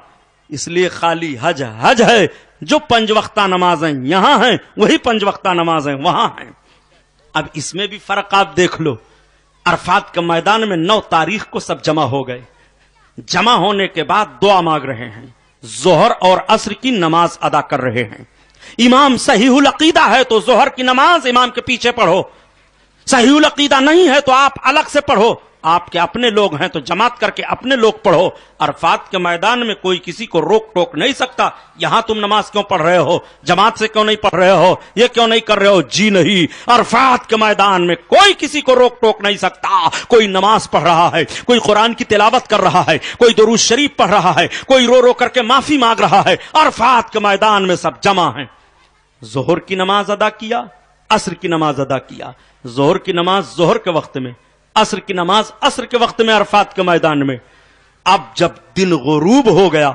اس لیے خالی حج حج ہے. جو 5 وقتہ نمازیں یہاں ہیں وہی 5 وقتہ نمازیں وہاں ہیں. اب اس میں بھی فرق آپ دیکھ لو. عرفات کے میدان میں 9 تاریخ کو سب جمع ہو گئے. جمع ہونے کے بعد دعا مانگ رہے ہیں, ظہر اور عصر کی نماز ادا کر رہے ہیں. امام صحیح العقیدہ ہے تو ظہر کی نماز امام کے پیچھے پڑھو, صحیح العقیدہ نہیں ہے تو آپ الگ سے پڑھو. آپ کے اپنے لوگ ہیں تو جماعت کر کے اپنے لوگ پڑھو. عرفات کے میدان میں کوئی کسی کو روک ٹوک نہیں سکتا. یہاں تم نماز کیوں پڑھ رہے ہو, جماعت سے کیوں نہیں پڑھ رہے ہو, یہ کیوں نہیں کر رہے ہو؟ جی نہیں, عرفات کے میدان میں کوئی کسی کو روک ٹوک نہیں سکتا. کوئی نماز پڑھ رہا ہے, کوئی قرآن کی تلاوت کر رہا ہے, کوئی درود شریف پڑھ رہا ہے, کوئی رو رو کر کے معافی مانگ رہا ہے. عرفات کے میدان میں سب جمع ہیں. ظہر کی نماز ادا کیا, عصر کی نماز ادا کیا. ظہر کی نماز ظہر کے وقت میں, عصر کی نماز عصر کے وقت میں عرفات کے میدان میں. اب جب دن غروب ہو گیا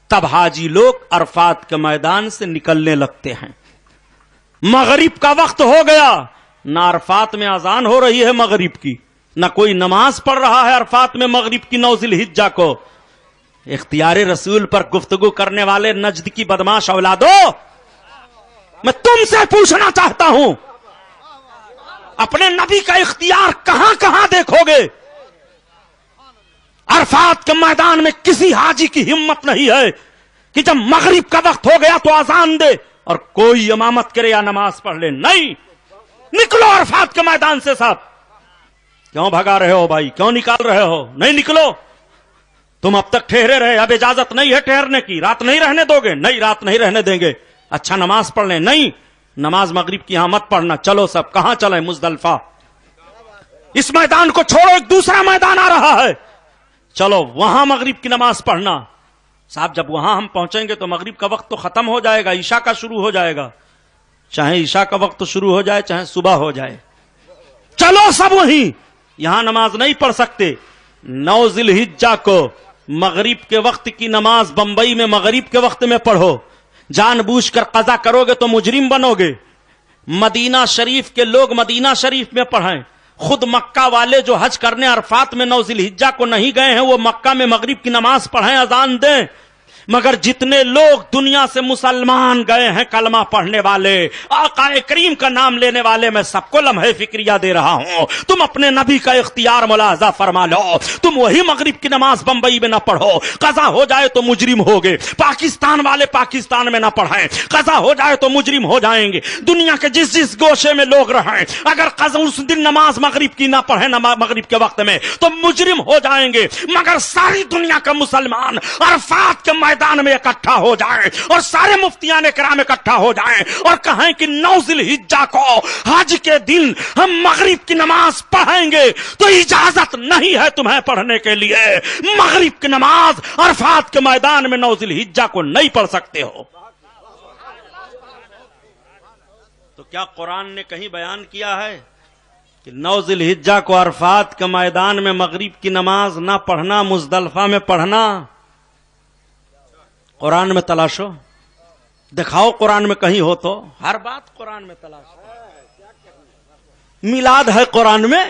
تب حاجی لوگ عرفات کے میدان سے نکلنے لگتے ہیں. مغرب کا وقت ہو گیا, نہ عرفات میں اذان ہو رہی ہے مغرب کی, نہ کوئی نماز پڑھ رہا ہے عرفات میں مغرب کی 9 ذی الحجہ کو. اختیار رسول پر گفتگو کرنے والے نجد کی بدماش اولادو, میں تم سے پوچھنا چاہتا ہوں, اپنے نبی کا اختیار کہاں کہاں دیکھو گے؟ عرفات کے میدان میں کسی حاجی کی ہمت نہیں ہے کہ جب مغرب کا وقت ہو گیا تو اذان دے اور کوئی امامت کرے یا نماز پڑھ لے. نہیں, نکلو عرفات کے میدان سے. سب کیوں بھگا رہے ہو بھائی, کیوں نکال رہے ہو؟ نہیں نکلو. تم اب تک ٹھہرے رہے, اب اجازت نہیں ہے ٹھہرنے کی. رات نہیں رہنے دو گے؟ نہیں, رات نہیں رہنے دیں گے. اچھا نماز پڑھ لیں؟ نہیں, نماز مغرب کی یہاں مت پڑھنا. چلو سب کہاں چلیں؟ مزدلفہ. اس میدان کو چھوڑو, ایک دوسرا میدان آ رہا ہے, چلو وہاں مغرب کی نماز پڑھنا. صاحب جب وہاں ہم پہنچیں گے تو مغرب کا وقت تو ختم ہو جائے گا, عشاء کا شروع ہو جائے گا. چاہے عشاء کا وقت شروع ہو جائے چاہے صبح ہو جائے, چلو سب وہیں. یہاں نماز نہیں پڑھ سکتے. 9 ذی الحجہ کو مغرب کے وقت کی نماز بمبئی میں مغرب کے وقت میں پڑھو. جان بوجھ کر قضا کرو گے تو مجرم بنو گے. مدینہ شریف کے لوگ مدینہ شریف میں پڑھیں. خود مکہ والے جو حج کرنے عرفات میں 9 ذی الحجہ کو نہیں گئے ہیں وہ مکہ میں مغرب کی نماز پڑھیں, اذان دیں. مگر جتنے لوگ دنیا سے مسلمان گئے ہیں کلمہ پڑھنے والے, آقا کریم کا نام لینے والے, میں سب کو لمحے فکریہ دے رہا ہوں. تم اپنے نبی کا اختیار ملاحظہ فرما لو. تم وہی مغرب کی نماز بمبئی میں نہ پڑھو, قضا ہو جائے تو مجرم ہوگے. پاکستان والے پاکستان میں نہ پڑھیں, قضا ہو جائے تو مجرم ہو جائیں گے. دنیا کے جس جس گوشے میں لوگ رہیں, اگر قضا اس دن نماز مغرب کی نہ پڑھیں مغرب کے وقت میں تو مجرم ہو جائیں گے. مگر ساری دنیا کا مسلمان عرفات کے میدان میں اکٹھا ہو جائیں اور سارے مفتیان کرام اکٹھا ہو جائیں اور کہیں کہ 9 ذی الحجہ کو حج کے دن ہم مغرب کی نماز پڑھیں گے, تو اجازت نہیں ہے تمہیں پڑھنے کے لیے. مغرب کی نماز عرفات کے میدان میں 9 ذی الحجہ کو نہیں پڑھ سکتے ہو. تو کیا قرآن نے کہیں بیان کیا ہے کہ 9 ذی الحجہ کو عرفات کے میدان میں مغرب کی نماز نہ پڑھنا, مزدلفہ میں پڑھنا؟ قرآن میں تلاشو, دکھاؤ قرآن میں کہیں ہو تو. ہر بات قرآن میں تلاشو. میلاد ہے قرآن میں,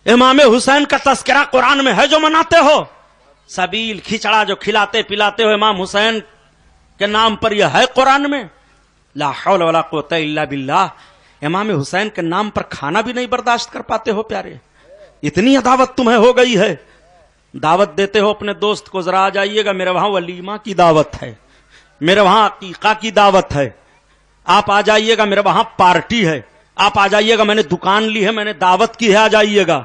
امام حسین کا تذکرہ قرآن میں ہے جو مناتے ہو. سبیل کھچڑا جو کھلاتے پلاتے ہو امام حسین کے نام پر, یہ ہے قرآن میں. لا حول ولا قوت الا باللہ. امام حسین کے نام پر کھانا بھی نہیں برداشت کر پاتے ہو پیارے, اتنی عداوت تمہیں ہو گئی ہے. دعوت دیتے ہو اپنے دوست کو, ذرا آ جائیے گا, میرے وہاں ولیمہ کی دعوت ہے, میرے وہاں عقیقہ کی دعوت ہے, آپ آ جائیے گا, میرے وہاں پارٹی ہے, آپ آ جائیے گا, میں نے دکان لی ہے, میں نے دعوت کی ہے, آ جائیے گا.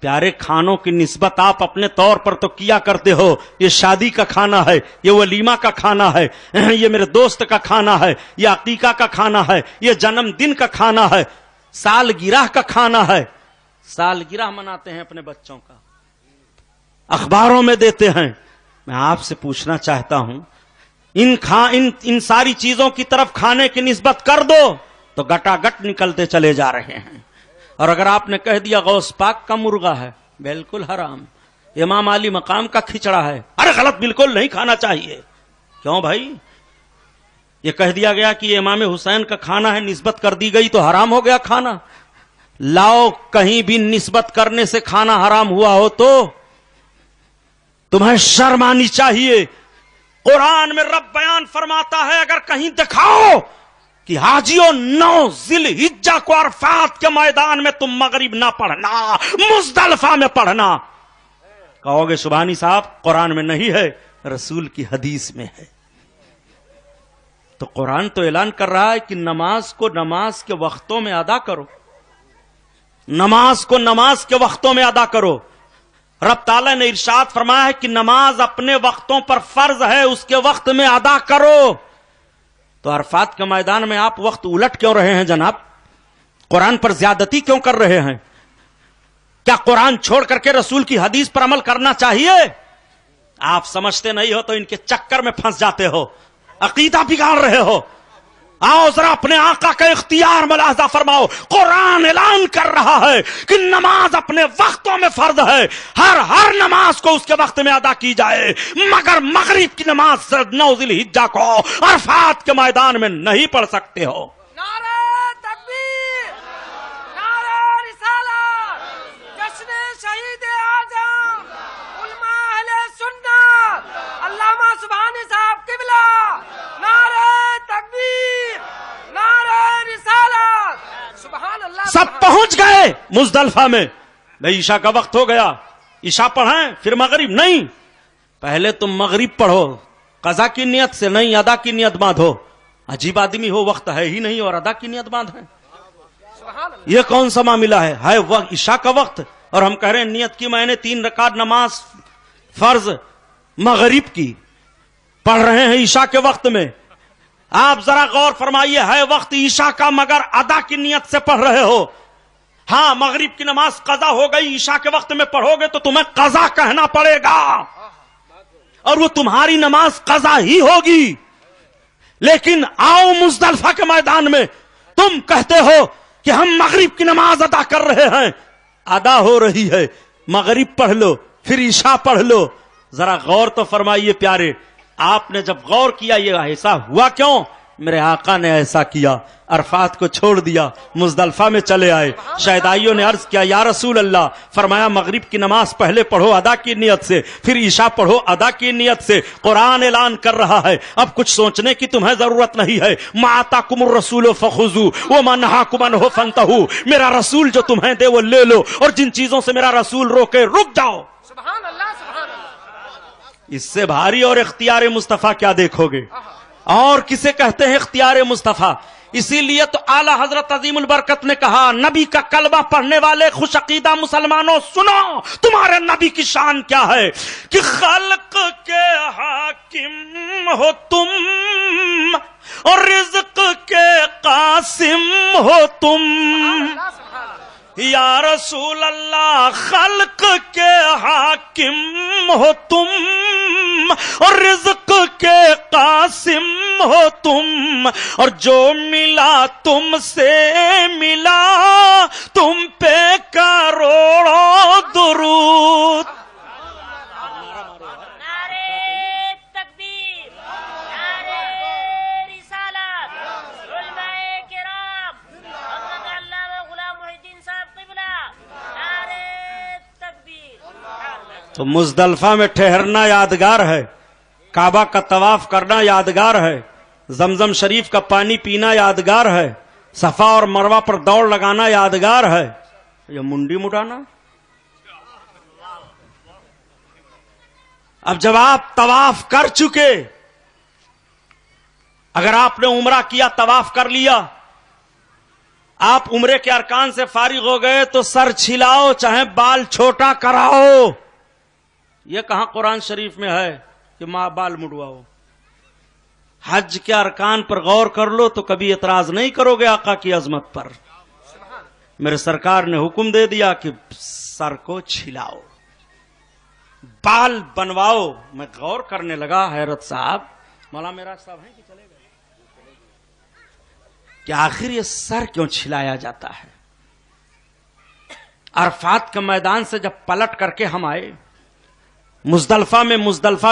پیارے کھانوں کی نسبت آپ اپنے طور پر تو کیا کرتے ہو, یہ شادی کا کھانا ہے, یہ ولیمہ کا کھانا ہے, یہ میرے دوست کا کھانا ہے, یہ عقیقہ کا کھانا ہے, یہ جنم دن کا کھانا ہے, سالگرہ کا کھانا ہے. سالگرہ مناتے ہیں اپنے بچوں کا, اخباروں میں دیتے ہیں. میں آپ سے پوچھنا چاہتا ہوں, ان ساری چیزوں کی طرف کھانے کی نسبت کر دو تو گٹا گٹ نکلتے چلے جا رہے ہیں. اور اگر آپ نے کہہ دیا غوث پاک کا مرغا ہے, بالکل حرام. امام علی مقام کا کھچڑا ہے, ارے غلط, بالکل نہیں کھانا چاہیے. کیوں بھائی؟ یہ کہہ دیا گیا کہ یہ امام حسین کا کھانا ہے, نسبت کر دی گئی تو حرام ہو گیا کھانا. لاؤ کہیں بھی نسبت کرنے سے کھانا حرام ہوا ہو تو تمہیں شرم آنی چاہیے. قرآن میں رب بیان فرماتا ہے اگر کہیں دکھاؤ کہ حاجیوں 9 ذی الحجہ کو عرفات کے میدان میں تم مغرب نہ پڑھنا، مزدلفہ میں پڑھنا، کہو گے سبحانی صاحب قرآن میں نہیں ہے، رسول کی حدیث میں ہے. تو قرآن تو اعلان کر رہا ہے کہ نماز کو نماز کے وقتوں میں ادا کرو، نماز کو نماز کے وقتوں میں ادا کرو. رب تعالیٰ نے ارشاد فرمایا ہے کہ نماز اپنے وقتوں پر فرض ہے، اس کے وقت میں ادا کرو. تو عرفات کے میدان میں آپ وقت الٹ کیوں رہے ہیں جناب؟ قرآن پر زیادتی کیوں کر رہے ہیں؟ کیا قرآن چھوڑ کر کے رسول کی حدیث پر عمل کرنا چاہیے؟ آپ سمجھتے نہیں ہو تو ان کے چکر میں پھنس جاتے ہو، عقیدہ بگاڑ رہے ہو. آؤ ذرا اپنے آقا کا اختیار ملاحظہ فرماؤ. قرآن اعلان کر رہا ہے کہ نماز اپنے وقتوں میں فرض ہے، ہر نماز کو اس کے وقت میں ادا کی جائے، مگر مغرب کی نماز 9 ذی الحجہ کو عرفات کے میدان میں نہیں پڑھ سکتے ہو. نعرہ تکبیر، نعرہ رسالت، جشن شہید اعظم علماء اہل سنت علامہ سبحانی صاحب قبلہ، نعرہ تکبیر، نعرہ رسالت، سبحان اللہ. سب پہنچ گئے مزدلفہ میں. بھئی عشاء کا وقت ہو گیا، عشاء پڑھیں پھر مغرب. نہیں، پہلے تم مغرب پڑھو، قضا کی نیت سے نہیں، ادا کی نیت باندھو. عجیب آدمی ہو، وقت ہے ہی نہیں اور ادا کی نیت باندھیں. یہ کون سا معاملہ ہے وقت عشاء کا وقت اور ہم کہہ رہے ہیں نیت کی میں نے 3 رکعت نماز فرض مغرب کی پڑھ رہے ہیں عشاء کے وقت میں. آپ ذرا غور فرمائیے، ہے وقت عشاء کا مگر ادا کی نیت سے پڑھ رہے ہو. ہاں مغرب کی نماز قضا ہو گئی، عشاء کے وقت میں پڑھو گے تو تمہیں قضا کہنا پڑے گا اور وہ تمہاری نماز قضا ہی ہوگی. لیکن آؤ مزدلفہ کے میدان میں تم کہتے ہو کہ ہم مغرب کی نماز ادا کر رہے ہیں. ادا ہو رہی ہے، مغرب پڑھ لو پھر عشاء پڑھ لو. ذرا غور تو فرمائیے پیارے، آپ نے جب غور کیا یہ ایسا ہوا کیوں؟ میرے آقا نے ایسا کیا، عرفات کو چھوڑ دیا، مزدلفہ میں چلے آئے. شہدائیوں نے عرض کیا یا رسول اللہ، فرمایا مغرب کی نماز پہلے پڑھو ادا کی نیت سے، پھر عشاء پڑھو ادا کی نیت سے. قرآن اعلان کر رہا ہے اب کچھ سوچنے کی تمہیں ضرورت نہیں ہے. ما آتاکم الرسول فخذوا وما نہاکم عنہ فانتہوا. میرا رسول جو تمہیں دے وہ لے لو اور جن چیزوں سے میرا رسول روکے رک جاؤ. سبحان اللہ، سبحان اللہ. اس سے بھاری اور اختیار مصطفیٰ کیا دیکھو گے؟ اور کسے کہتے ہیں اختیار مصطفیٰ؟ اسی لیے تو اعلی حضرت عظیم البرکت نے کہا نبی کا کلمہ پڑھنے والے خوش عقیدہ مسلمانوں سنو تمہارے نبی کی شان کیا ہے کہ خلق کے حاکم ہو تم اور رزق کے قاسم ہو تم. یا رسول اللہ خلق کے حاکم ہو تم اور رزق کے قاسم ہو تم اور جو ملا تم سے ملا تم پہ کروڑوں درود. تو مزدلفہ میں ٹھہرنا یادگار ہے، کعبہ کا طواف کرنا یادگار ہے، زمزم شریف کا پانی پینا یادگار ہے، صفا اور مروہ پر دوڑ لگانا یادگار ہے. یہ منڈی مڈانا. اب جب آپ طواف کر چکے، اگر آپ نے عمرہ کیا طواف کر لیا، آپ عمرے کے ارکان سے فارغ ہو گئے تو سر چھلاؤ چاہے بال چھوٹا کراؤ. یہ کہاں قرآن شریف میں ہے کہ ماں بال مڈواؤ؟ حج کے ارکان پر غور کر لو تو کبھی اعتراض نہیں کرو گے آقا کی عظمت پر. میرے سرکار نے حکم دے دیا کہ سر کو چھلاؤ، بال بنواؤ. میں غور کرنے لگا، حیرت صاحب مولانا میراج صاحب ہیں کہ چلے گئے، کہ آخر یہ سر کیوں چھلایا جاتا ہے؟ عرفات کے میدان سے جب پلٹ کر کے ہم آئے مزدلفہ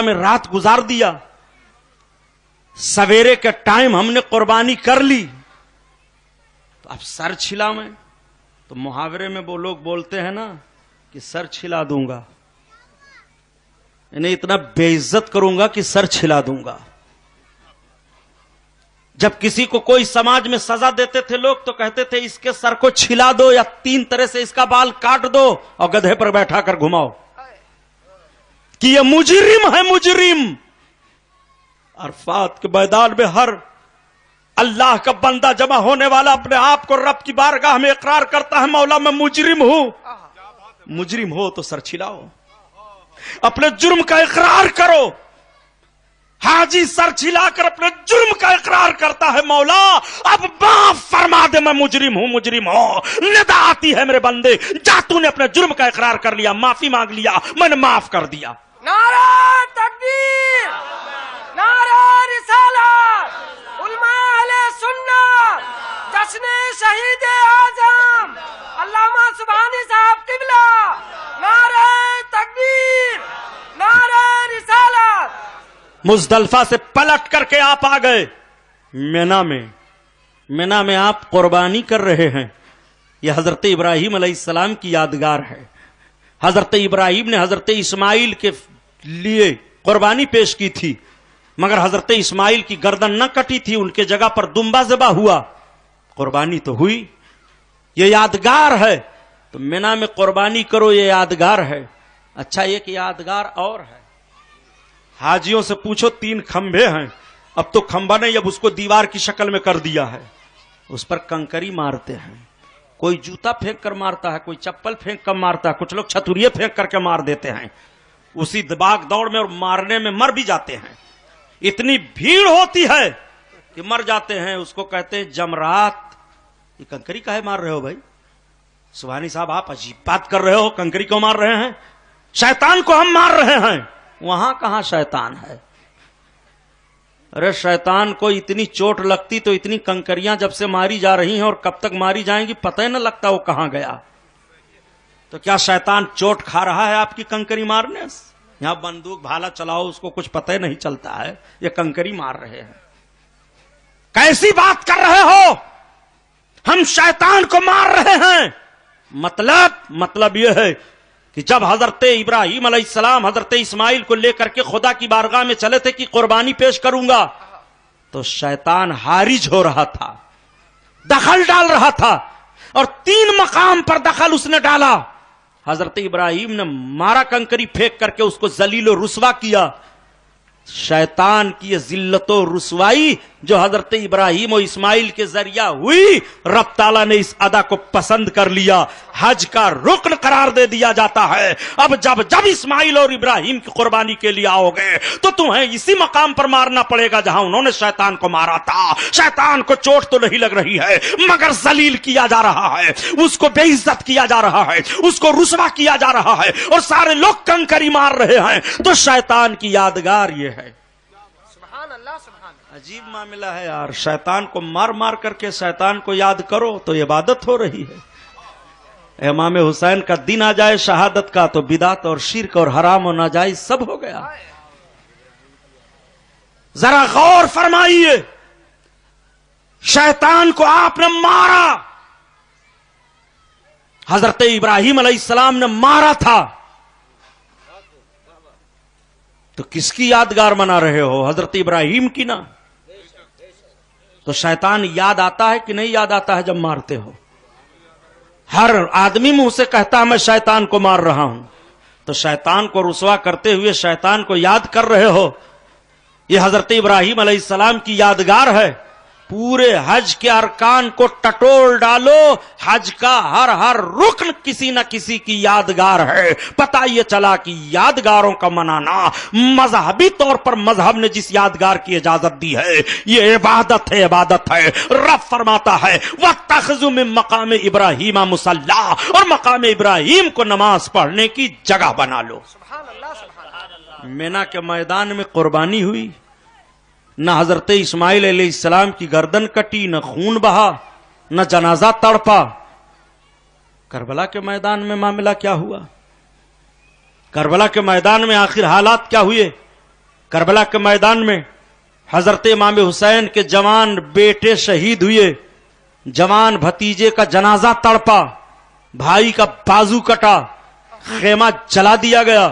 میں رات گزار دیا، سویرے کے ٹائم ہم نے قربانی کر لی، تو اب سر چھلا میں تو محاورے میں وہ لوگ بولتے ہیں نا کہ سر چھلا دوں گا. انہیں اتنا بے عزت کروں گا کہ سر چھلا دوں گا. جب کسی کو کوئی سماج میں سزا دیتے تھے لوگ تو کہتے تھے اس کے سر کو چھلا دو یا 3 طرح سے اس کا بال کاٹ دو اور گدھے پر بیٹھا کر گھماؤ کہ یہ مجرم ہے مجرم. عرفات کے میدان میں ہر اللہ کا بندہ جمع ہونے والا اپنے آپ کو رب کی بارگاہ میں اقرار کرتا ہے مولا میں مجرم ہوں. مجرم ہو تو سر چھلاؤ, اپنے جرم کا اقرار کرو. حاجی سر چھلا کر اپنے جرم کا اقرار کرتا ہے مولا اب معاف فرما دے میں مجرم ہوں مجرم ہوں. ندا آتی ہے میرے بندے جا تو نے اپنے جرم کا اقرار کر لیا معافی مانگ لیا میں نے معاف کر دیا. نعرہ تکبیر, نعرہ رسالت, علماء اہل سنت, جشن شہید اعظم علامہ سبحانی صاحب قبلہ, نعرہ تکبیر, نعرہ رسالت. مزدلفہ سے پلٹ کر کے آپ آ گئے مینا میں آپ قربانی کر رہے ہیں. یہ حضرت ابراہیم علیہ السلام کی یادگار ہے. حضرت ابراہیم نے حضرت اسماعیل کے لیے قربانی پیش کی تھی مگر حضرت اسماعیل کی گردن نہ کٹی تھی, ان کے جگہ پر دمبا ذبح ہوا. قربانی تو ہوئی, یہ یادگار ہے. تو مینا میں قربانی کرو یہ یادگار ہے. اچھا ایک یادگار اور ہے, حاجیوں سے پوچھو 3 کھمبے ہیں, اب تو کھمبا نہیں اب اس کو دیوار کی شکل میں کر دیا ہے, اس پر کنکری مارتے ہیں. کوئی جوتا پھینک کر مارتا ہے, کوئی چپل پھینک کر مارتا ہے, کچھ لوگ چھتریے پھینک کر کے مار دیتے ہیں. اسی دباغ دوڑ میں اور مارنے میں مر بھی جاتے ہیں. اتنی بھیڑ ہوتی ہے کہ مر جاتے ہیں. اس کو کہتے ہیں جمرات. یہ کنکری کاہے مار رہے ہو بھائی؟ سبحانی صاحب آپ عجیب بات کر رہے ہو, کنکری کیوں مار رہے ہیں؟ شیطان کو ہم مار رہے ہیں. وہاں کہاں شیطان ہے؟ ارے شیطان کو اتنی چوٹ لگتی تو اتنی کنکریاں جب سے ماری جا رہی ہیں اور کب تک ماری جائیں گی پتہ ہی نہ لگتا وہ کہاں گیا. تو کیا شیطان چوٹ کھا رہا ہے آپ کی کنکری مارنے سے؟ یہاں بندوق بھالا چلاؤ اس کو کچھ پتہ ہی نہیں چلتا ہے, یہ کنکری مار رہے ہیں. کیسی بات کر رہے ہو؟ ہم شیطان کو مار رہے ہیں. مطلب یہ ہے کہ جب حضرت ابراہیم علیہ السلام حضرت اسماعیل کو لے کر کے خدا کی بارگاہ میں چلے تھے کہ قربانی پیش کروں گا تو شیطان حارج ہو رہا تھا, دخل ڈال رہا تھا, اور 3 مقام پر دخل اس نے ڈالا. حضرت ابراہیم نے مارا کنکری پھینک کر کے اس کو ذلیل و رسوا کیا. شیطان کی یہ ذلت و رسوائی جو حضرت ابراہیم و اسماعیل کے ذریعہ ہوئی رب تعالیٰ نے اس ادا کو پسند کر لیا, حج کا رکن قرار دے دیا جاتا ہے. اب جب اسماعیل اور ابراہیم کی قربانی کے لیے آؤ گے تو تمہیں اسی مقام پر مارنا پڑے گا جہاں انہوں نے شیطان کو مارا تھا. شیطان کو چوٹ تو نہیں لگ رہی ہے مگر ذلیل کیا جا رہا ہے, اس کو بے عزت کیا جا رہا ہے, اس کو رسوا کیا جا رہا ہے, اور سارے لوگ کنکری مار رہے ہیں. تو شیطان کی یادگار یہ ہے. سبحان اللہ, سبحان اللہ. عجیب معاملہ ہے یار, شیطان کو مار مار کر کے شیطان کو یاد کرو تو عبادت ہو رہی ہے. امام حسین کا دن آ جائے شہادت کا تو بدعت اور شرک اور حرام و ناجائز سب ہو گیا. ذرا غور فرمائیے, شیطان کو آپ نے مارا, حضرت ابراہیم علیہ السلام نے مارا تھا, تو کس کی یادگار منا رہے ہو؟ حضرت ابراہیم کی نا. تو شیطان یاد آتا ہے کہ نہیں یاد آتا ہے جب مارتے ہو؟ ہر آدمی منہ سے کہتا ہے میں شیطان کو مار رہا ہوں, تو شیطان کو رسوا کرتے ہوئے شیطان کو یاد کر رہے ہو. یہ حضرت ابراہیم علیہ السلام کی یادگار ہے. پورے حج کے ارکان کو ٹٹول ڈالو, حج کا ہر رکن کسی نہ کسی کی یادگار ہے. پتہ یہ چلا کہ یادگاروں کا منانا مذہبی طور پر مذہب نے جس یادگار کی اجازت دی ہے یہ عبادت ہے, عبادت ہے. رب فرماتا ہے وَاتَّخِذُوا مِن مَّقَامِ إِبْرَاهِيمَ مُصَلًّى, اور مقام ابراہیم کو نماز پڑھنے کی جگہ بنا لو. سبحان اللہ, سبحان اللہ. مینا کے میدان میں قربانی ہوئی, نہ حضرت اسماعیل علیہ السلام کی گردن کٹی, نہ خون بہا, نہ جنازہ تڑپا. کربلا کے میدان میں معاملہ کیا ہوا؟ کربلا کے میدان میں آخر حالات کیا ہوئے؟ کربلا کے میدان میں حضرت امام حسین کے جوان بیٹے شہید ہوئے, جوان بھتیجے کا جنازہ تڑپا, بھائی کا بازو کٹا, خیمہ جلا دیا گیا,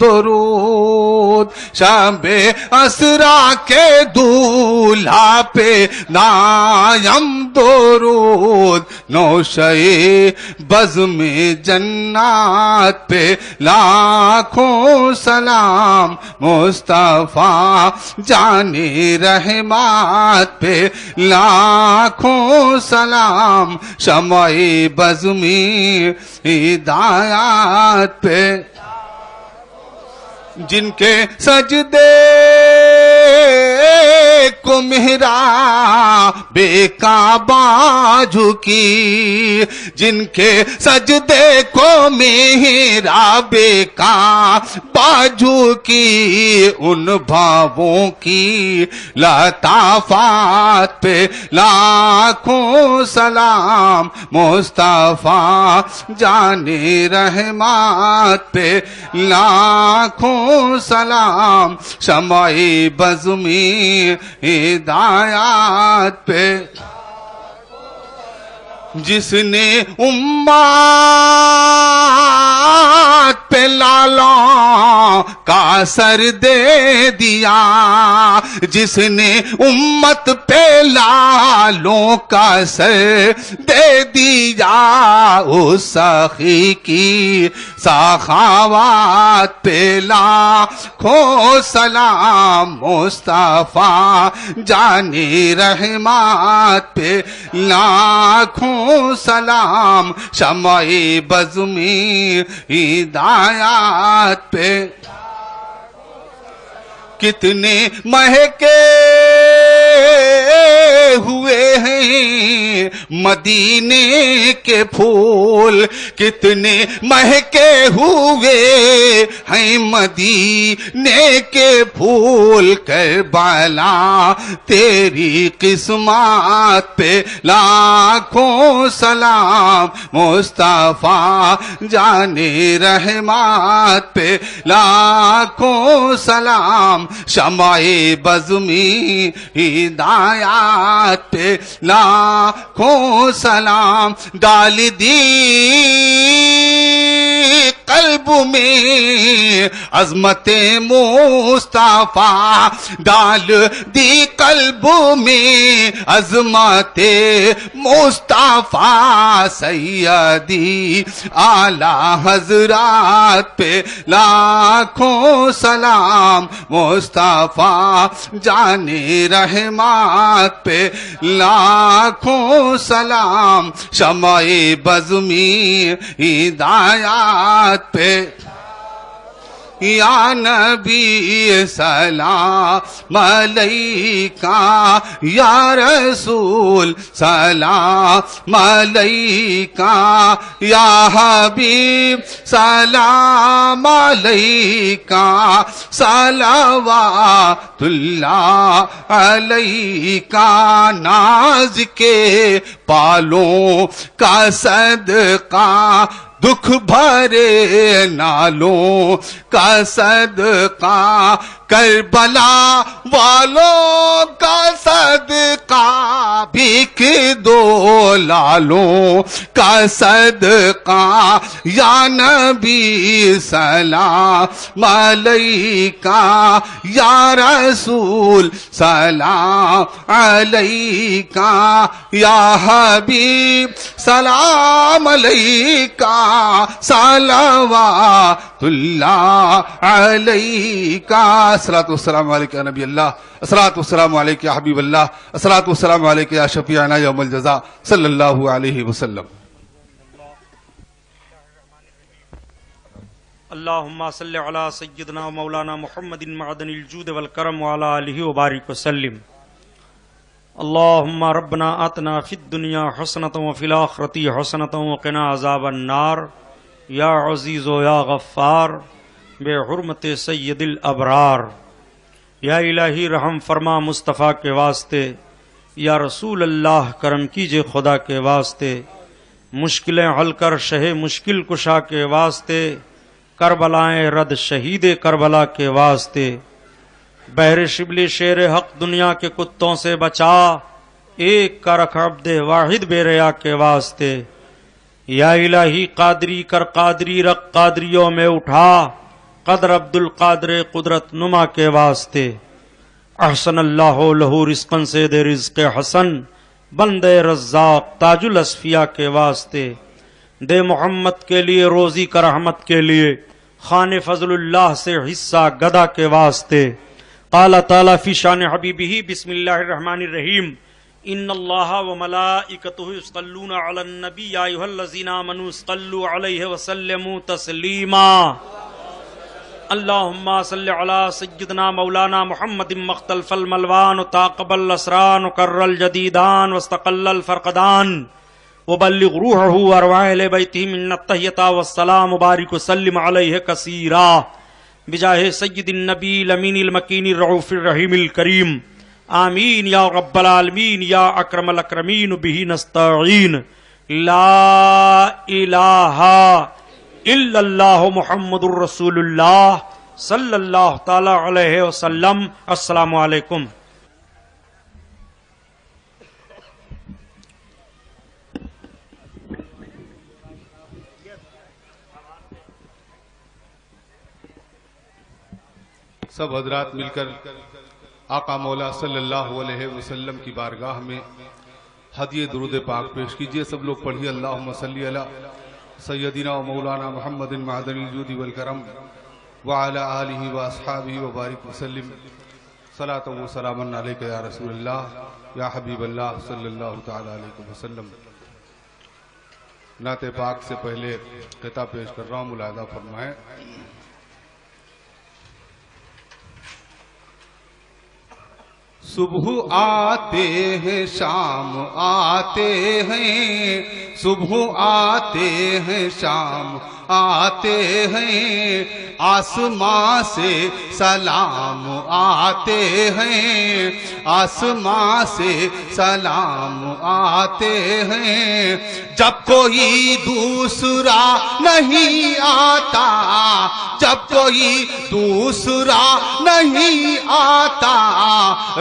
درود شب اسرا کے دولہا پہ نایم درود نوشے بزم جنات پہ لاکھوں سلام مصطفیٰ جان رحمت پہ لاکھوں سلام شمع بزمی ہدایات پہ جن کے سجدے کو محراب کعبہ جھکی جن کے سجدے کو محراب کعبہ جھکی ان بھاووں کی لطافات پہ لاکھوں سلام مصطفیٰ جان رحمت پہ لاکھوں سلام شمع بزمی ہدایات پہ جس نے امت پہ لالوں کا سر دے دیا جس نے امت پہ لالوں کا سر دے دیا اس سخی کی سخاوات پہ لاکھوں سلام مصطفیٰ جان رحمت پہ لاکھوں سلام شمع بزمی ہدایات پہ کتنے مہکے ہوئے ہیں مدینے کے پھول کتنے مہکے ہوئے ہیں مدینے کے پھول کربلا تیری قسمت پہ لاکھوں سلام مصطفیٰ جان رحمت پہ لاکھوں سلام شمع بزمی ہدایات پہ لاکھوں سلام ڈال دی قلب میں عظمت مصطفیٰ ڈال دی قلب میں عظمت مصطفیٰ سیدی اعلیٰ حضرات پہ لاکھوں سلام مصطفیٰ جان رحمت پہ لاکھوں سلام شمع بزمی ہدایات پہ یا نبی سلام علیکہ یا رسول سلام علیکہ یا حبیب سلام علیکہ صلوات اللہ علیکہ ناز کے پالوں کا صدقہ دکھ بھرے نالوں کا صدقہ کربلا والوں کا صدقہ بھیک دو لالوں کا صدقہ یا نبی سلام علیکہ یا رسول سلام علیکہ یا حبیب سلام علیکہ صلوات اللہ علیکہ الصلاۃ والسلام علیکہ نبی اللہ الصلاۃ والسلام علیکہ حبیب اللہ الصلاۃ والسلام علیکہ یا شفیعنا یوم الجزاء صلی اللہ علیہ وسلم اللہم صلی علی سیدنا و مولانا محمد معدن الجود والکرم وعلی آلہ وبارک وسلم اللہم ربنا آتنا فی الدنیا حسنۃ وفی الآخرۃ حسنۃ وقنا عذاب النار یا عزیز و یا غفار بحرمت سید الابرار یا الہی رحم فرما مصطفیٰ کے واسطے یا رسول اللہ کرم کیجئے خدا کے واسطے مشکلیں حل کر شہ مشکل کشا کے واسطے کربلائیں رد شہید کربلا کے واسطے بحر شبلی شیر حق دنیا کے کتوں سے بچا ایک کا رکھ عبد واحد بے ریا کے واسطے یا الہی قادری کر قادری رکھ قادریوں میں اٹھا قدر عبد القادر قدرت نما کے واسطے، احسن اللہ لہو رزقن سے دے رزق حسن، بندے رزاق تاج الاصفیاء کے واسطے، دے محمد کے لیے روزی کا رحمت کے لیے، خان فضل اللہ سے حصہ گدا کے واسطے۔ قال تعالی فی شان حبیبہ بسم اللہ الرحمن الرحیم ان اللہ وملائکتہ یصلون علی النبی یا ایھا الذین آمنوا صلوا علیہ وسلموا تسلیما۔ اللہم صل علی سیدنا مولانا محمد مختلف الملوان تاقبل الاسران وکر الجدیدان واستقل الفرقدان وبلغ روحه وارواح اہل بیتہ من التحیۃ والسلام وبارک وسلم علیہ کثیرا بجاہ سید النبی الامین المکین الرؤوف الرحیم الکریم آمین یا رب العالمین یا اکرم الاکرمین بہ نستعین۔ لا الہ الا اللہ محمد الرسول اللہ صلی اللہ تعالی علیہ وسلم۔ السلام علیکم۔ سب حضرات مل کر آقا مولا صلی اللہ علیہ وسلم کی بارگاہ میں ہدیہ درود پاک پیش کیجئے۔ سب لوگ پڑھیے اللہم صلی علی سیدنا و مولانا محمد معدن الجود والکرم وعلی آلہ و اصحابہ وبارک وسلم۔ صلاۃ و سلام علیک یا رسول اللہ یا حبیب اللہ صلی اللہ تعالی علیہ وسلم۔ نعت پاک سے پہلے خطاب پیش کر رہا ہوں، ملاحظہ فرمائیں۔ صبح آتے ہیں شام آتے ہیں، صبح آتے ہیں شام آتے ہیں، آسمان سے سلام آتے ہیں، آسمان سے سلام آتے ہیں۔ جب کوئی دوسرا نہیں آتا، جب کوئی دوسرا نہیں آتا،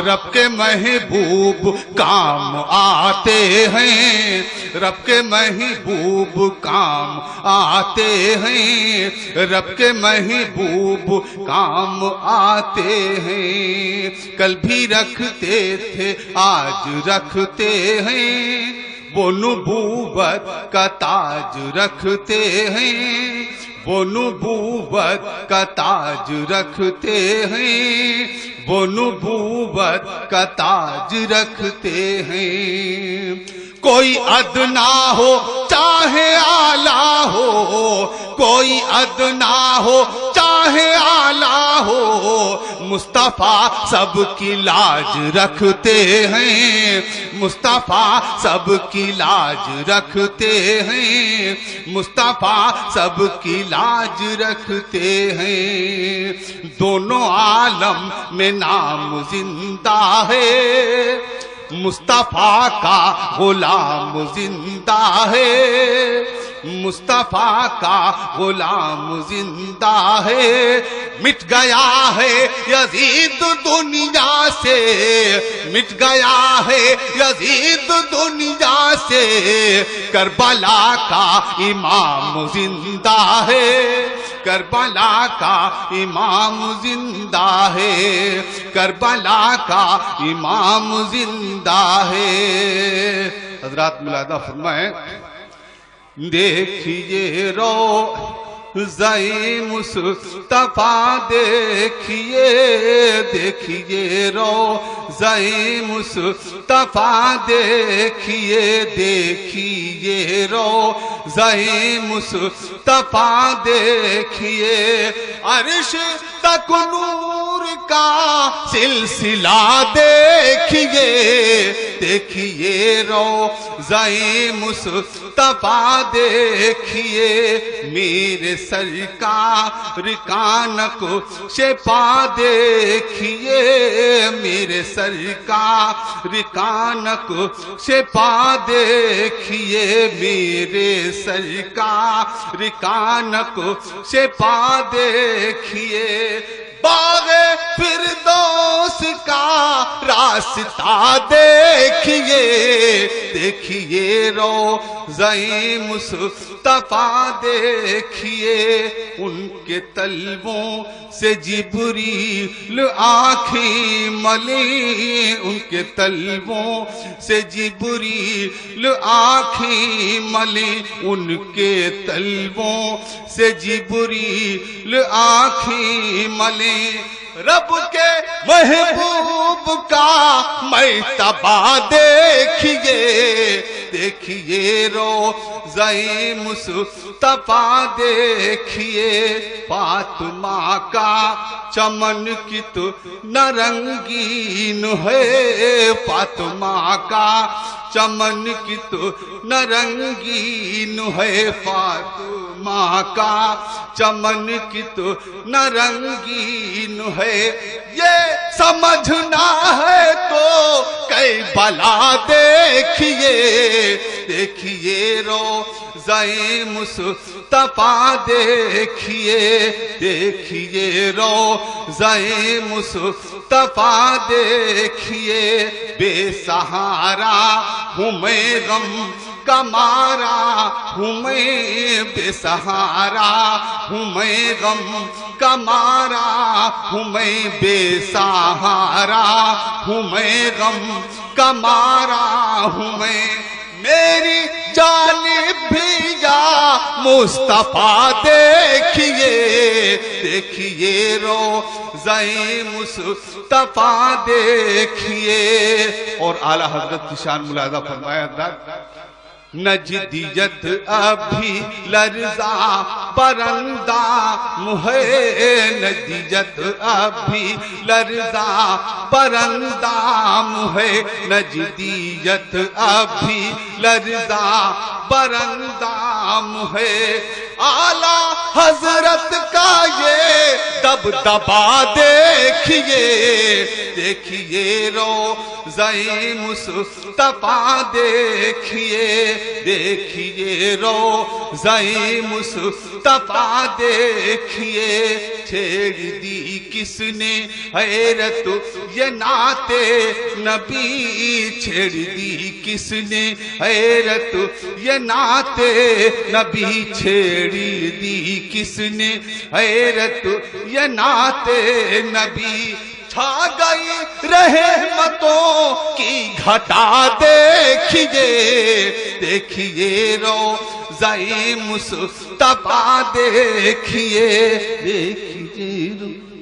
رب کے محبوب کام آتے ہیں، رب کے محبوب کام آتے ہیں، رب کے محبوب کام آتے ہیں۔ کل بھی رکھتے تھے آج رکھتے ہیں، وہ نبوت کا تاج رکھتے ہیں، وہ نبوت کا تاج رکھتے ہیں، وہ نبوت کا تاج رکھتے ہیں۔ کوئی ادنا ہو چاہے اعلیٰ ہو، کوئی ادنا ہو چاہے اعلیٰ ہو، مصطفیٰ سب کی لاج رکھتے ہیں، مصطفیٰ سب کی لاج رکھتے ہیں، مصطفیٰ سب کی لاج رکھتے ہیں۔ دونوں عالم میں نام زندہ ہے، مصطفیٰ کا غلام زندہ ہے، مصطفیٰ کا غلام زندہ ہے۔ مٹ گیا ہے یزید دنیا سے، مٹ گیا ہے یزید دنیا سے، کربلا کا امام زندہ ہے، کربلا کا امام زندہ ہے، کربلا کا امام زندہ ہے۔ حضرات ملاحظہ فرمائیں، دیکھیے روضۂ مصطفیٰ، دیکھیے دیکھیے روضۂ مصطفیٰ، دیکھیے دیکھیے روضۂ مصطفیٰ، دیکھیے عرش تک نور کا سلسلہ، دیکھیے دیکھیے روضۂ مصطفیٰ، دیکھیے میرے سرکار کا نقش پا، دیکھیے میرے سرکار کا نقش پا، دیکھیے میرے سرکار کا نقش پا، دیکھیے باغ فردوس کا واسطہ دیکھیے دیکھیے روضہ مصطفیٰ دیکھیے ان کے طلبوں سے جبریل آنکھیں ملی ان کے طلبوں سے جبریل آنکھیں ملی ان کے طلبوں سے جبریل آنکھیں ملی رب کے محبوب کا مرتبہ دیکھیے دیکھیے روضہ مصطفیٰ دیکھیے فاطمہ کا چمن کتنا رنگین ہے فاطمہ کا چمن کتنا رنگین ہے فاطمہ کا چمن کتنا رنگین ہے یہ سمجھنا ہے تو کئی بلا دیکھیے دیکھیے روضہ مصطفیٰ دیکھیے دیکھیے روضہ مصطفیٰ دیکھیے بے سہارا ہوں میں غم کا مارا ہوں میں بے سہارا ہوں میں غم کا مارا ہوں میں بے سہارا ہوں میں غم کا مارا ہوں میں میری جانب بھی یا مصطفیٰ دیکھیے دیکھیے روضہ مصطفیٰ دیکھیے اور اعلیٰ حضرت کی شان ملاحظہ فرمایا حضرت نجدیت ابھی لرزاں پرندہ ہے نجدیت ابھی لرزاں پرندہ ہے نجدیت ابھی لرزاں پرندہ ہے اعلیٰ حضرت کا یہ دبدبا دیکھیے دیکھیے روضہ مصطفیٰ دیکھیے دیکھیے روضہ مصطفیٰ دیکھیے چھیڑ دی کس نے حیرت یہ نعت نبی چھیڑ دی کس نے حیرت یہ نعت نبی چھیڑی دی کس نے حیرت یہ نعت نبی چھا گئی رحمتوں کی گھٹا دیکھیے دیکھیے روضہ مصطفیٰ دیکھیے دیکھیے